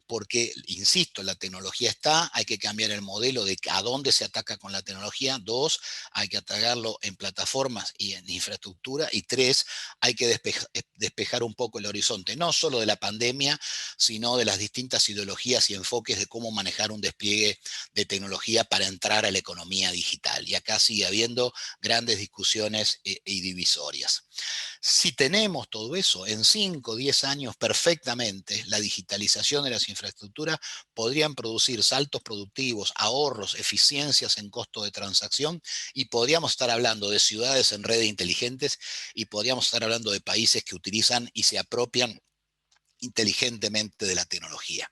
porque, insisto, la tecnología está, hay que cambiar el modelo de a dónde se ataca con la tecnología. 2, hay que atacarlo en plataformas y en infraestructura. Y 3, hay que despejar un poco el horizonte, no solo de la pandemia, sino de las distintas ideologías y enfoques de cómo manejar un despliegue de tecnología para entrar a la economía digital. Y acá sigue habiendo grandes discusiones y divisorias. Si tenemos todo eso, en 5 o 10 años perfectamente, la digitalización de las infraestructuras podrían producir saltos productivos, ahorros, eficiencias en costo de transacción, y podríamos estar hablando de ciudades en redes inteligentes, y podríamos estar hablando de países que utilizan y se apropian inteligentemente de la tecnología.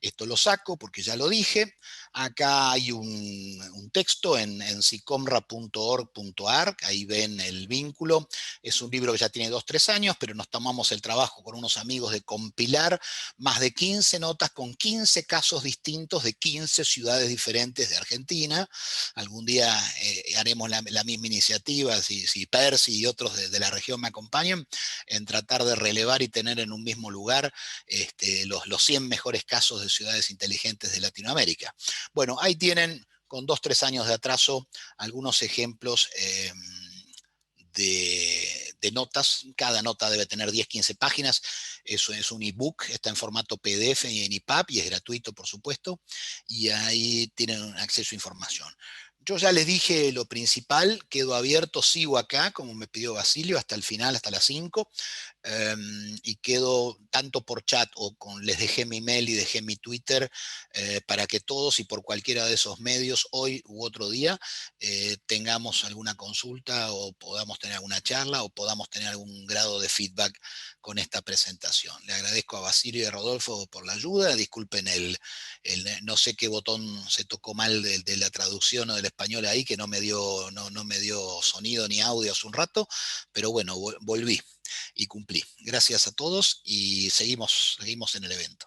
Esto lo saco porque ya lo dije. Acá hay un texto en sicomra.org.ar, ahí ven el vínculo. Es un libro que ya tiene 2 o 3 años, pero nos tomamos el trabajo con unos amigos de compilar más de 15 notas con 15 casos distintos de 15 ciudades diferentes de Argentina. Algún día haremos la misma iniciativa, si Percy y otros de la región me acompañan, en tratar de relevar y tener en un mismo lugar los 100 mejores casos de ciudades inteligentes de Latinoamérica. Bueno, ahí tienen, con 2 o 3 años de atraso, algunos ejemplos de notas. Cada nota debe tener 10, 15 páginas. Eso es un ebook, está en formato PDF y en EPUB, y es gratuito, por supuesto, y ahí tienen acceso a información. Yo ya les dije lo principal, quedo abierto, sigo acá, como me pidió Basilio, hasta el final, hasta las 5. Y quedo tanto por chat les dejé mi mail y dejé mi Twitter para que todos y por cualquiera de esos medios, hoy u otro día, tengamos alguna consulta o podamos tener alguna charla o podamos tener algún grado de feedback con esta presentación. Le agradezco a Basilio y a Rodolfo por la ayuda. Disculpen no sé qué botón se tocó mal de la traducción o del español ahí, que no me dio sonido ni audio hace un rato, pero bueno, volví y cumplí. Gracias a todos y seguimos en el evento.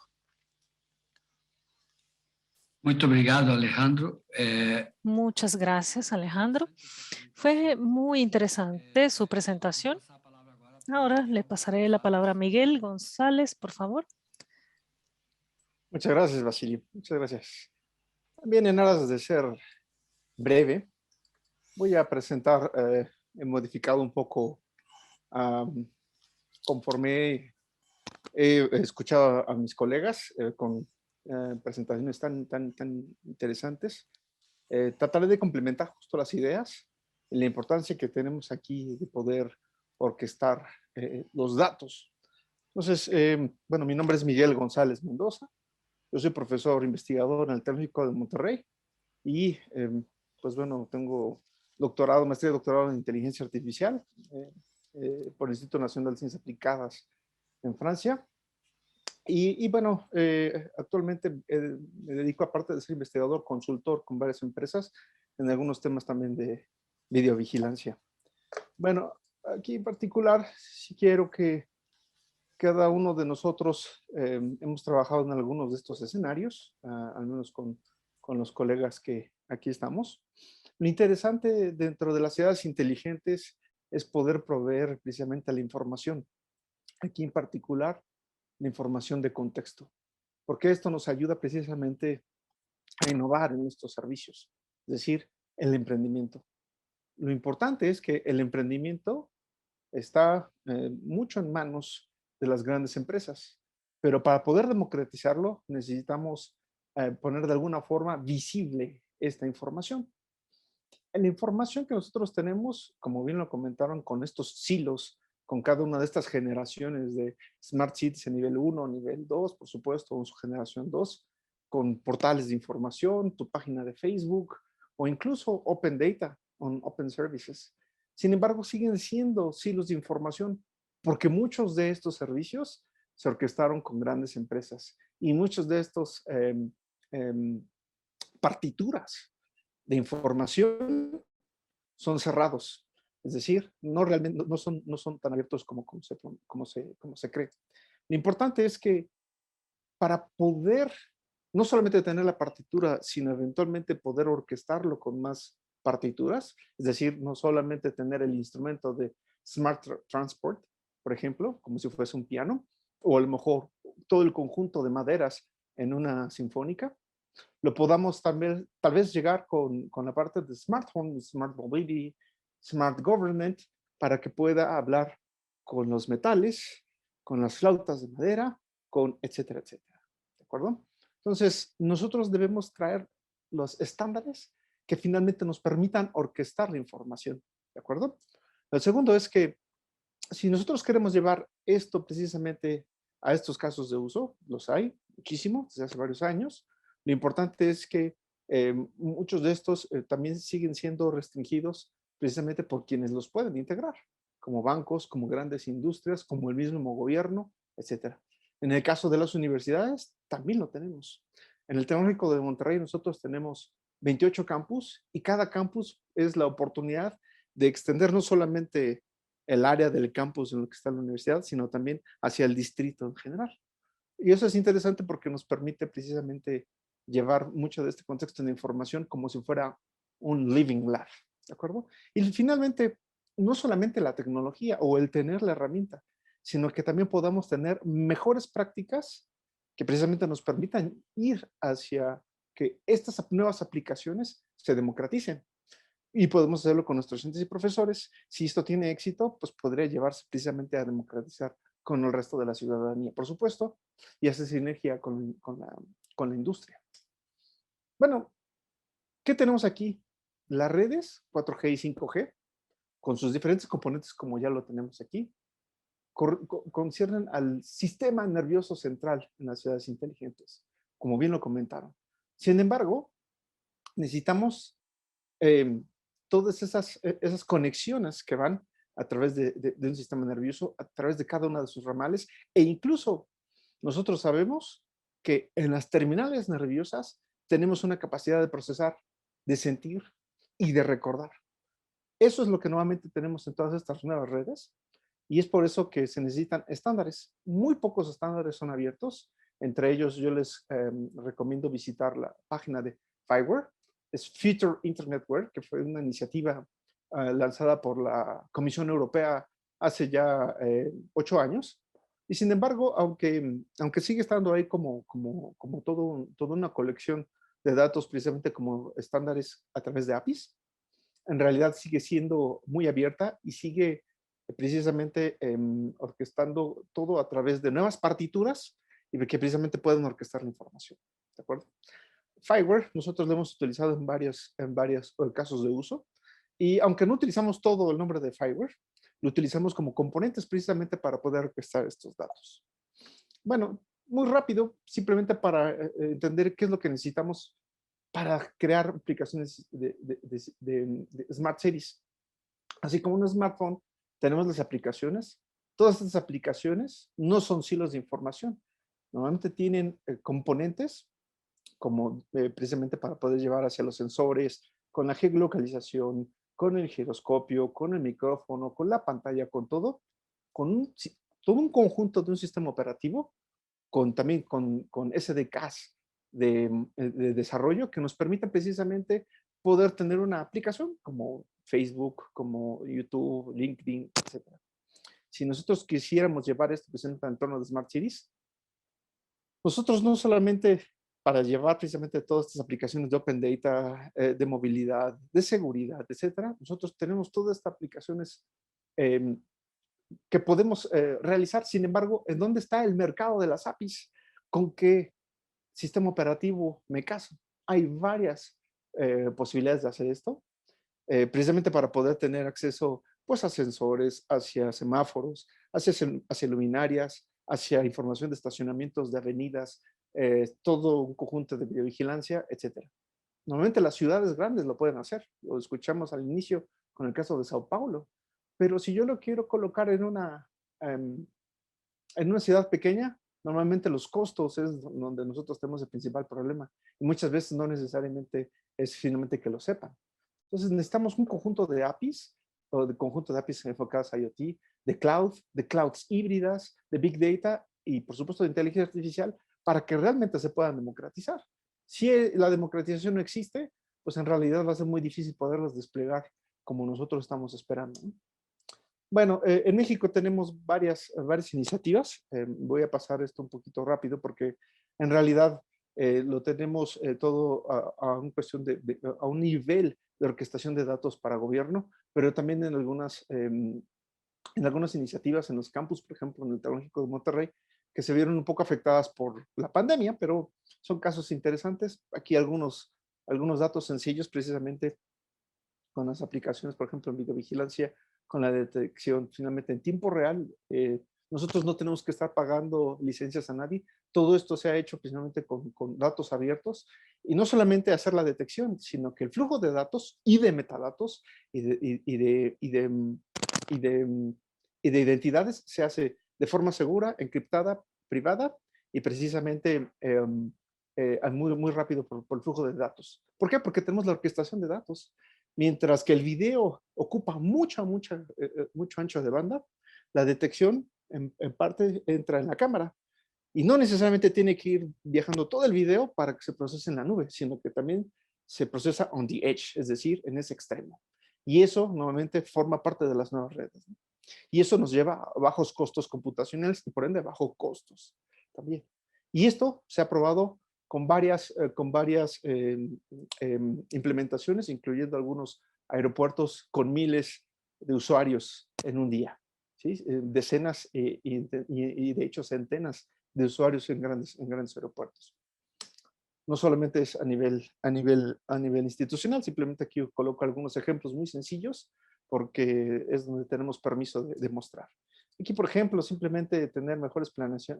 Muito obrigado, Alejandro. Muchas gracias, Alejandro. Fue muy interesante su presentación. Ahora le pasaré la palabra a Miguel González, por favor. Muchas gracias, Basilio. Muchas gracias. También, en aras de ser breve, voy a presentar, he modificado un poco conforme he escuchado a mis colegas con presentaciones tan interesantes. Trataré de complementar justo las ideas y la importancia que tenemos aquí de poder orquestar los datos. Entonces, bueno, mi nombre es Miguel González Mendoza. Yo soy profesor investigador en el Tecnológico de Monterrey y, pues bueno, tengo maestría y doctorado en inteligencia artificial por el Instituto Nacional de Ciencias Aplicadas en Francia. Y bueno, actualmente me dedico, aparte de ser investigador, consultor con varias empresas en algunos temas también de videovigilancia. Bueno, aquí en particular, sí quiero que cada uno de nosotros hemos trabajado en algunos de estos escenarios, al menos con los colegas que aquí estamos. Lo interesante dentro de las ciudades inteligentes es poder proveer precisamente la información. Aquí en particular, la información de contexto, porque esto nos ayuda precisamente a innovar en estos servicios. Es decir, el emprendimiento. Lo importante es que el emprendimiento está mucho en manos de las grandes empresas, pero para poder democratizarlo necesitamos poner de alguna forma visible esta información. La información que nosotros tenemos, como bien lo comentaron, con estos silos, con cada una de estas generaciones de Smart Cities en nivel 1, nivel 2, por supuesto, en su generación 2, con portales de información, tu página de Facebook o incluso Open Data, Open Services. Sin embargo, siguen siendo silos de información porque muchos de estos servicios se orquestaron con grandes empresas y muchos de estos partituras de información son cerrados. Es decir, no realmente no son tan abiertos como se cree. Lo importante es que para poder no solamente tener la partitura, sino eventualmente poder orquestarlo con más partituras, es decir, no solamente tener el instrumento de Smart Transport, por ejemplo, como si fuese un piano, o a lo mejor todo el conjunto de maderas en una sinfónica, lo podamos también, tal vez llegar con la parte de Smart Home, Smart Mobility, Smart Government, para que pueda hablar con los metales, con las flautas de madera, con etcétera, etcétera. ¿De acuerdo? Entonces, nosotros debemos traer los estándares que finalmente nos permitan orquestar la información. ¿De acuerdo? El segundo es que si nosotros queremos llevar esto precisamente a estos casos de uso, los hay muchísimo desde hace varios años. Lo importante es que muchos de estos también siguen siendo restringidos precisamente por quienes los pueden integrar, como bancos, como grandes industrias, como el mismo gobierno, etcétera. En el caso de las universidades, también lo tenemos. En el Tecnológico de Monterrey nosotros tenemos 28 campus y cada campus es la oportunidad de extender no solamente el área del campus en el que está la universidad, sino también hacia el distrito en general. Y eso es interesante porque nos permite precisamente llevar mucho de este contexto de información como si fuera un living lab, ¿de acuerdo? Y finalmente, no solamente la tecnología o el tener la herramienta, sino que también podamos tener mejores prácticas que precisamente nos permitan ir hacia que estas nuevas aplicaciones se democraticen. Y podemos hacerlo con nuestros docentes y profesores. Si esto tiene éxito, pues podría llevarse precisamente a democratizar con el resto de la ciudadanía, por supuesto, y hacer sinergia con la industria. Bueno, ¿qué tenemos aquí? Las redes 4G y 5G, con sus diferentes componentes, como ya lo tenemos aquí, conciernen al sistema nervioso central en las ciudades inteligentes, como bien lo comentaron. Sin embargo, necesitamos todas esas conexiones que van a través de un sistema nervioso, a través de cada una de sus ramales, e incluso nosotros sabemos que en las terminales nerviosas tenemos una capacidad de procesar, de sentir y de recordar. Eso es lo que nuevamente tenemos en todas estas nuevas redes y es por eso que se necesitan estándares. Muy pocos estándares son abiertos. Entre ellos yo les recomiendo visitar la página de FIWARE, es Future Internet Ware, que fue una iniciativa lanzada por la Comisión Europea hace ya 8 años. Y sin embargo, aunque sigue estando ahí como toda una colección de datos, precisamente como estándares a través de APIs, en realidad sigue siendo muy abierta y sigue precisamente orquestando todo a través de nuevas partituras y que precisamente pueden orquestar la información. ¿De acuerdo? FIWARE nosotros lo hemos utilizado en varios casos de uso y aunque no utilizamos todo el nombre de FIWARE, lo utilizamos como componentes precisamente para poder orquestar estos datos. Bueno, muy rápido, simplemente para entender qué es lo que necesitamos para crear aplicaciones de Smart Cities. Así como un smartphone, tenemos las aplicaciones. Todas estas aplicaciones no son silos de información. Normalmente tienen componentes como precisamente para poder llevar hacia los sensores, con la geolocalización, con el giroscopio, con el micrófono, con la pantalla, con todo, todo un conjunto de un sistema operativo, también con SDKs de desarrollo que nos permiten precisamente poder tener una aplicación como Facebook, como YouTube, LinkedIn, etc. Si nosotros quisiéramos llevar esto precisamente al entorno de Smart Cities, nosotros no solamente para llevar precisamente todas estas aplicaciones de Open Data, de movilidad, de seguridad, etcétera, nosotros tenemos todas estas aplicaciones em, que podemos realizar. Sin embargo, ¿en dónde está el mercado de las APIs? ¿Con qué sistema operativo me caso? Hay varias posibilidades de hacer esto, precisamente para poder tener acceso pues, a sensores, hacia semáforos, hacia luminarias, hacia información de estacionamientos, de avenidas, todo un conjunto de videovigilancia, etcétera. Normalmente las ciudades grandes lo pueden hacer, lo escuchamos al inicio con el caso de Sao Paulo, pero si yo lo quiero colocar en una ciudad pequeña, normalmente los costos es donde nosotros tenemos el principal problema y muchas veces no necesariamente es finalmente que lo sepan. Entonces necesitamos un conjunto de APIs o de conjunto de APIs enfocadas a IoT, de clouds híbridas, de Big Data y por supuesto de inteligencia artificial para que realmente se puedan democratizar. Si la democratización no existe, pues en realidad va a ser muy difícil poderlas desplegar como nosotros estamos esperando, ¿no? Bueno, en México tenemos varias iniciativas. Voy a pasar esto un poquito rápido porque en realidad lo tenemos todo a una cuestión a un nivel de orquestación de datos para gobierno, pero también en algunas iniciativas en los campus, por ejemplo, en el Tecnológico de Monterrey, que se vieron un poco afectadas por la pandemia, pero son casos interesantes. Aquí algunos datos sencillos precisamente con las aplicaciones, por ejemplo, en videovigilancia, con la detección finalmente en tiempo real. Nosotros no tenemos que estar pagando licencias a nadie. Todo esto se ha hecho precisamente con datos abiertos y no solamente hacer la detección, sino que el flujo de datos y de metadatos y de identidades se hace de forma segura, encriptada, privada y precisamente muy rápido por el flujo de datos. ¿Por qué? Porque tenemos la orquestación de datos. Mientras que el video ocupa mucho ancho de banda, la detección en parte entra en la cámara y no necesariamente tiene que ir viajando todo el video para que se procese en la nube, sino que también se procesa on the edge, es decir, en ese extremo. Y eso nuevamente forma parte de las nuevas redes, ¿no? Y eso nos lleva a bajos costos computacionales y por ende bajos costos también. Y esto se ha probado con varias implementaciones, incluyendo algunos aeropuertos con miles de usuarios en un día, ¿sí? Decenas y de hecho centenas de usuarios en grandes aeropuertos. No solamente es a nivel institucional, simplemente aquí coloco algunos ejemplos muy sencillos porque es donde tenemos permiso de mostrar. Aquí, por ejemplo, simplemente tener mejores planeación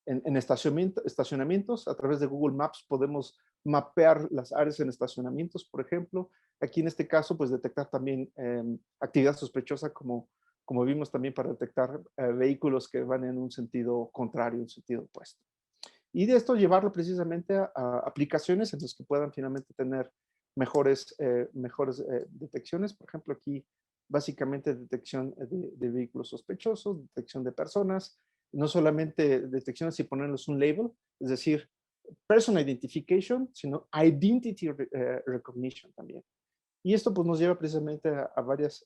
en estacionamientos. A través de Google Maps podemos mapear las áreas en estacionamientos, por ejemplo. Aquí en este caso, pues detectar también actividad sospechosa como vimos también para detectar vehículos que van en un sentido contrario, un sentido opuesto. Y de esto llevarlo precisamente a aplicaciones en las que puedan finalmente tener mejores detecciones. Por ejemplo, aquí básicamente detección de vehículos sospechosos, detección de personas, no solamente detecciones y ponerles un label, es decir, person identification, sino identity recognition también. Y esto pues nos lleva precisamente a varias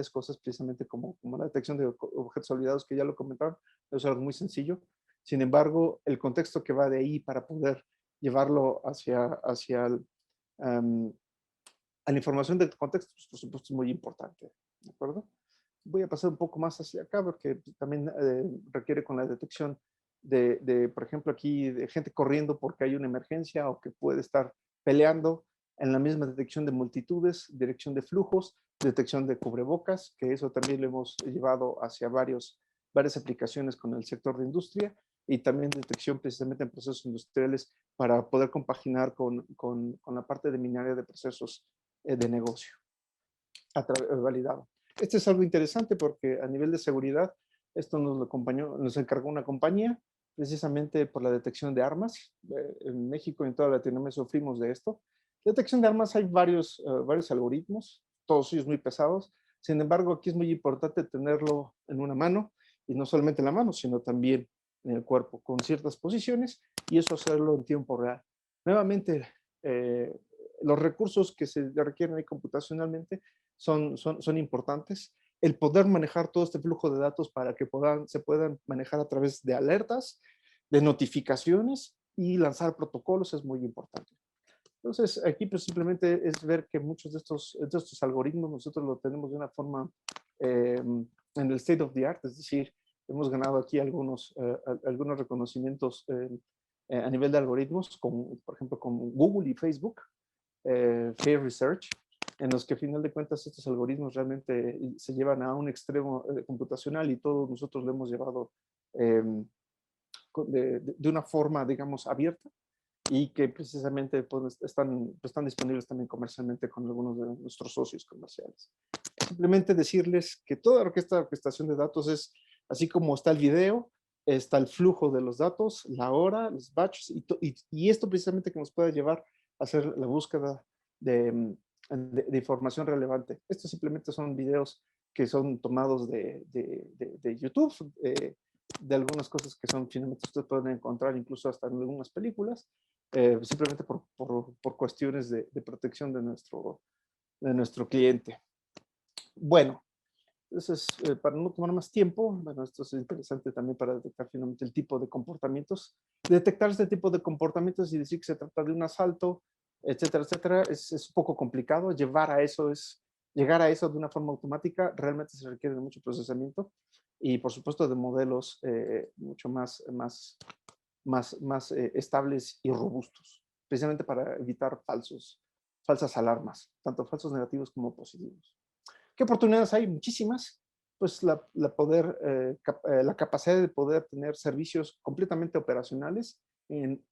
cosas, precisamente como la detección de objetos olvidados, que ya lo comentaron, es algo muy sencillo. Sin embargo, el contexto que va de ahí para poder llevarlo hacia a la información del contexto, pues, por supuesto, es muy importante, ¿de acuerdo? Voy a pasar un poco más hacia acá porque también requiere con la detección por ejemplo, aquí de gente corriendo porque hay una emergencia o que puede estar peleando, en la misma detección de multitudes, dirección de flujos, detección de cubrebocas, que eso también lo hemos llevado hacia varias aplicaciones con el sector de industria y también detección precisamente en procesos industriales para poder compaginar con la parte de minería de procesos de negocio validado. Este es algo interesante porque a nivel de seguridad, esto nos encargó una compañía precisamente por la detección de armas. En México y en toda Latinoamérica sufrimos de esto. Detección de armas hay varios algoritmos, todos ellos muy pesados. Sin embargo, aquí es muy importante tenerlo en una mano y no solamente en la mano, sino también en el cuerpo, con ciertas posiciones y eso hacerlo en tiempo real. Nuevamente, los recursos que se requieren ahí computacionalmente son importantes. El poder manejar todo este flujo de datos para que se puedan manejar a través de alertas, de notificaciones y lanzar protocolos es muy importante. Entonces, aquí pues simplemente es ver que muchos de estos algoritmos nosotros lo tenemos de una forma en el state of the art, es decir, hemos ganado aquí algunos reconocimientos a nivel de algoritmos, por ejemplo, con Google y Facebook, Fair Research, en los que a final de cuentas estos algoritmos realmente se llevan a un extremo computacional y todos nosotros lo hemos llevado de una forma, digamos, abierta, y que precisamente pues, están disponibles también comercialmente con algunos de nuestros socios comerciales. Simplemente decirles que toda esta orquestación de datos es, así como está el video, está el flujo de los datos, la hora, los batches, y esto precisamente que nos puede llevar a hacer la búsqueda de información relevante. Estos simplemente son videos que son tomados de YouTube, de algunas cosas que son finalmente ustedes pueden encontrar incluso hasta en algunas películas, simplemente por cuestiones de protección de nuestro cliente. Bueno, entonces, para no tomar más tiempo, bueno, esto es interesante también para detectar finalmente el tipo de comportamientos. Detectar este tipo de comportamientos y decir que se trata de un asalto, etcétera, etcétera, es un poco complicado. Llegar a eso de una forma automática realmente se requiere de mucho procesamiento y, por supuesto, de modelos mucho más estables y robustos, precisamente para evitar falsas alarmas, tanto falsos negativos como positivos. ¿Qué oportunidades hay? Muchísimas. Pues la capacidad de poder tener servicios completamente operacionales en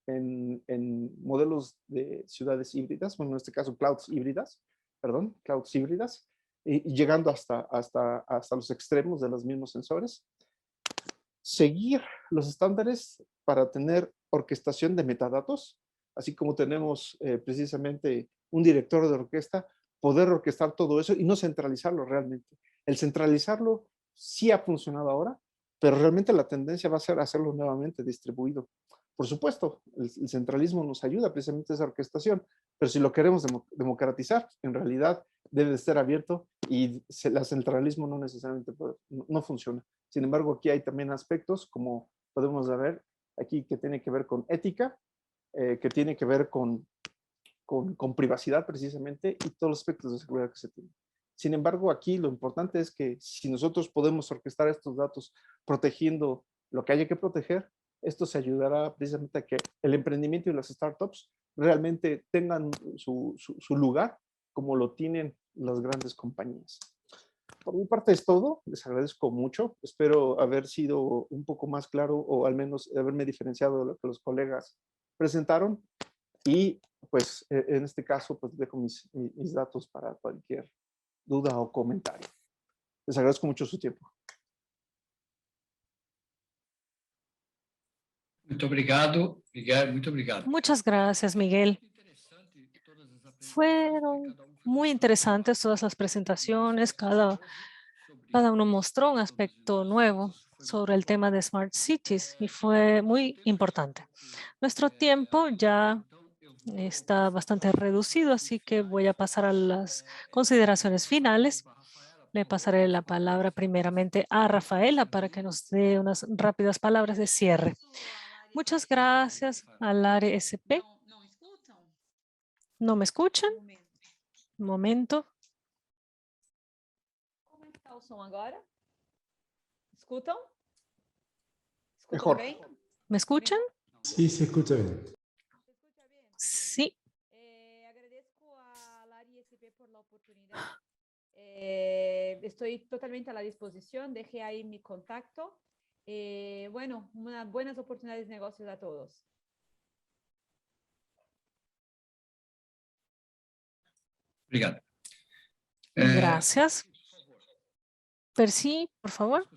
modelos de ciudades híbridas, bueno, en este caso clouds híbridas, y llegando hasta los extremos de los mismos sensores. Seguir los estándares para tener orquestación de metadatos, así como tenemos precisamente un director de orquesta, poder orquestar todo eso y no centralizarlo realmente. El centralizarlo sí ha funcionado ahora, pero realmente la tendencia va a ser hacerlo nuevamente distribuido. Por supuesto, el centralismo nos ayuda precisamente a esa orquestación, pero si lo queremos democratizar, en realidad debe de ser abierto y el centralismo no necesariamente no funciona. Sin embargo, aquí hay también aspectos, como podemos ver aquí, que tiene que ver con ética, que tiene que ver con privacidad precisamente y todos los aspectos de seguridad que se tienen. Sin embargo, aquí lo importante es que si nosotros podemos orquestar estos datos protegiendo lo que haya que proteger, esto se ayudará precisamente a que el emprendimiento y las startups realmente tengan su lugar como lo tienen las grandes compañías. Por mi parte es todo, les agradezco mucho, espero haber sido un poco más claro o al menos haberme diferenciado de lo que los colegas presentaron y pues en este caso pues dejo mis datos para cualquier duda o comentario. Les agradezco mucho su tiempo. Muito obrigado, Miguel, muito obrigado. Muchas gracias, Miguel. Fueron muy interesantes todas las presentaciones, cada uno mostró un aspecto nuevo sobre el tema de Smart Cities y fue muy importante. Nuestro tiempo ya está bastante reducido, así que voy a pasar a las consideraciones finales. Le pasaré la palabra primeramente a Rafaela para que nos dé unas rápidas palabras de cierre. Muchas gracias al área SP. ¿No me escuchan? Un momento. ¿Cómo está el som agora? ¿Escuchan? Mejor. Bien? ¿Me escuchan? Sí, se escucha bien. ¿Se escucha bien? Sí. Agradezco a la ISP por la oportunidad. Estoy totalmente a la disposición. Dejé ahí mi contacto. Bueno, buenas oportunidades de negocios a todos. Obrigado. Gracias. Percy, por favor,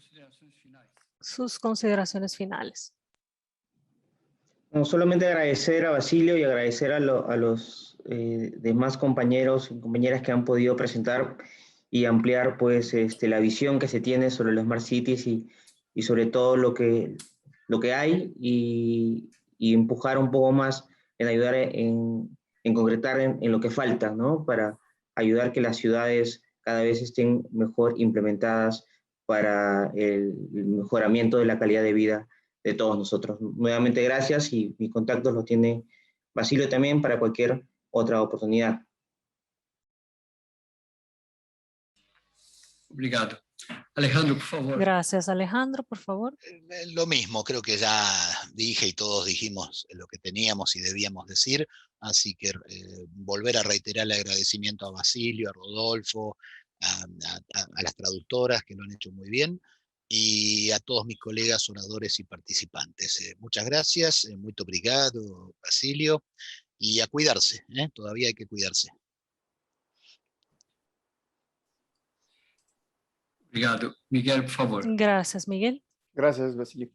sus consideraciones finales. No, solamente agradecer a Basilio y agradecer a los demás compañeros y compañeras que han podido presentar y ampliar pues, la visión que se tiene sobre las Smart Cities y sobre todo lo que hay y empujar un poco más en ayudar en concretar en lo que falta, ¿no? Para ayudar que las ciudades cada vez estén mejor implementadas para el mejoramiento de la calidad de vida de todos nosotros. Nuevamente gracias y mis contactos los tiene Basilio también para cualquier otra oportunidad. Obrigado. Alejandro, por favor. Gracias, Alejandro, por favor. Lo mismo, creo que ya dije y todos dijimos lo que teníamos y debíamos decir, así que volver a reiterar el agradecimiento a Basilio, a Rodolfo, a las traductoras que lo han hecho muy bien, y a todos mis colegas oradores y participantes. Muchas gracias, muy obrigado, Basilio, y a cuidarse, todavía hay que cuidarse. Obrigado. Miguel, por favor. Gracias, Miguel. Gracias, Basilio.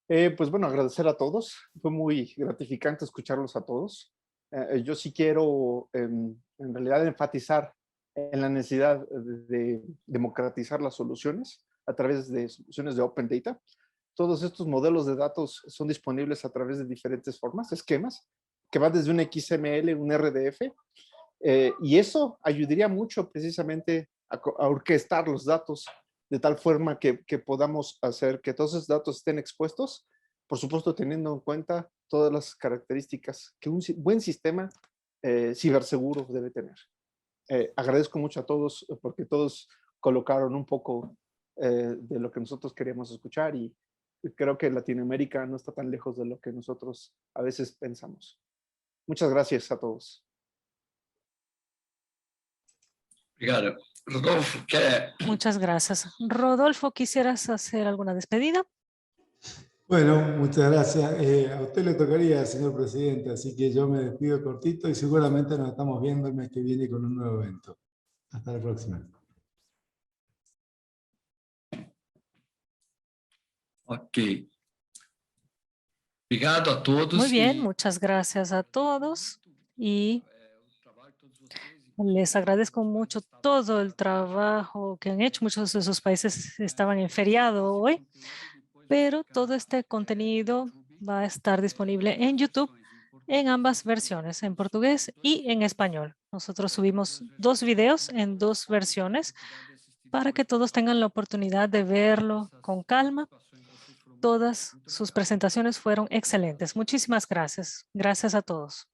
Pues bueno, agradecer a todos. Fue muy gratificante escucharlos a todos. Yo sí quiero en realidad enfatizar en la necesidad de democratizar las soluciones a través de soluciones de Open Data. Todos estos modelos de datos son disponibles a través de diferentes formas, esquemas, que va desde un XML, un RDF, y eso ayudaría mucho precisamente a orquestar los datos de tal forma que podamos hacer que todos esos datos estén expuestos, por supuesto teniendo en cuenta todas las características que un buen sistema ciberseguro debe tener. Agradezco mucho a todos porque todos colocaron un poco de lo que nosotros queríamos escuchar y creo que Latinoamérica no está tan lejos de lo que nosotros a veces pensamos. Muchas gracias a todos. Obrigado. Rodolfo, Muchas gracias. Rodolfo, ¿quisieras hacer alguna despedida? Bueno, muchas gracias. A usted le tocaría, señor presidente, así que yo me despido cortito y seguramente nos estamos viendo el mes que viene con un nuevo evento. Hasta la próxima. Ok. Obrigado a todos. Muy bien, muchas gracias a todos y les agradezco mucho todo el trabajo que han hecho. Muchos de esos países estaban en feriado hoy, pero todo este contenido va a estar disponible en YouTube en ambas versiones, en portugués y en español. Nosotros subimos 2 videos en 2 versiones para que todos tengan la oportunidad de verlo con calma. Todas sus presentaciones fueron excelentes. Muchísimas gracias. Gracias a todos.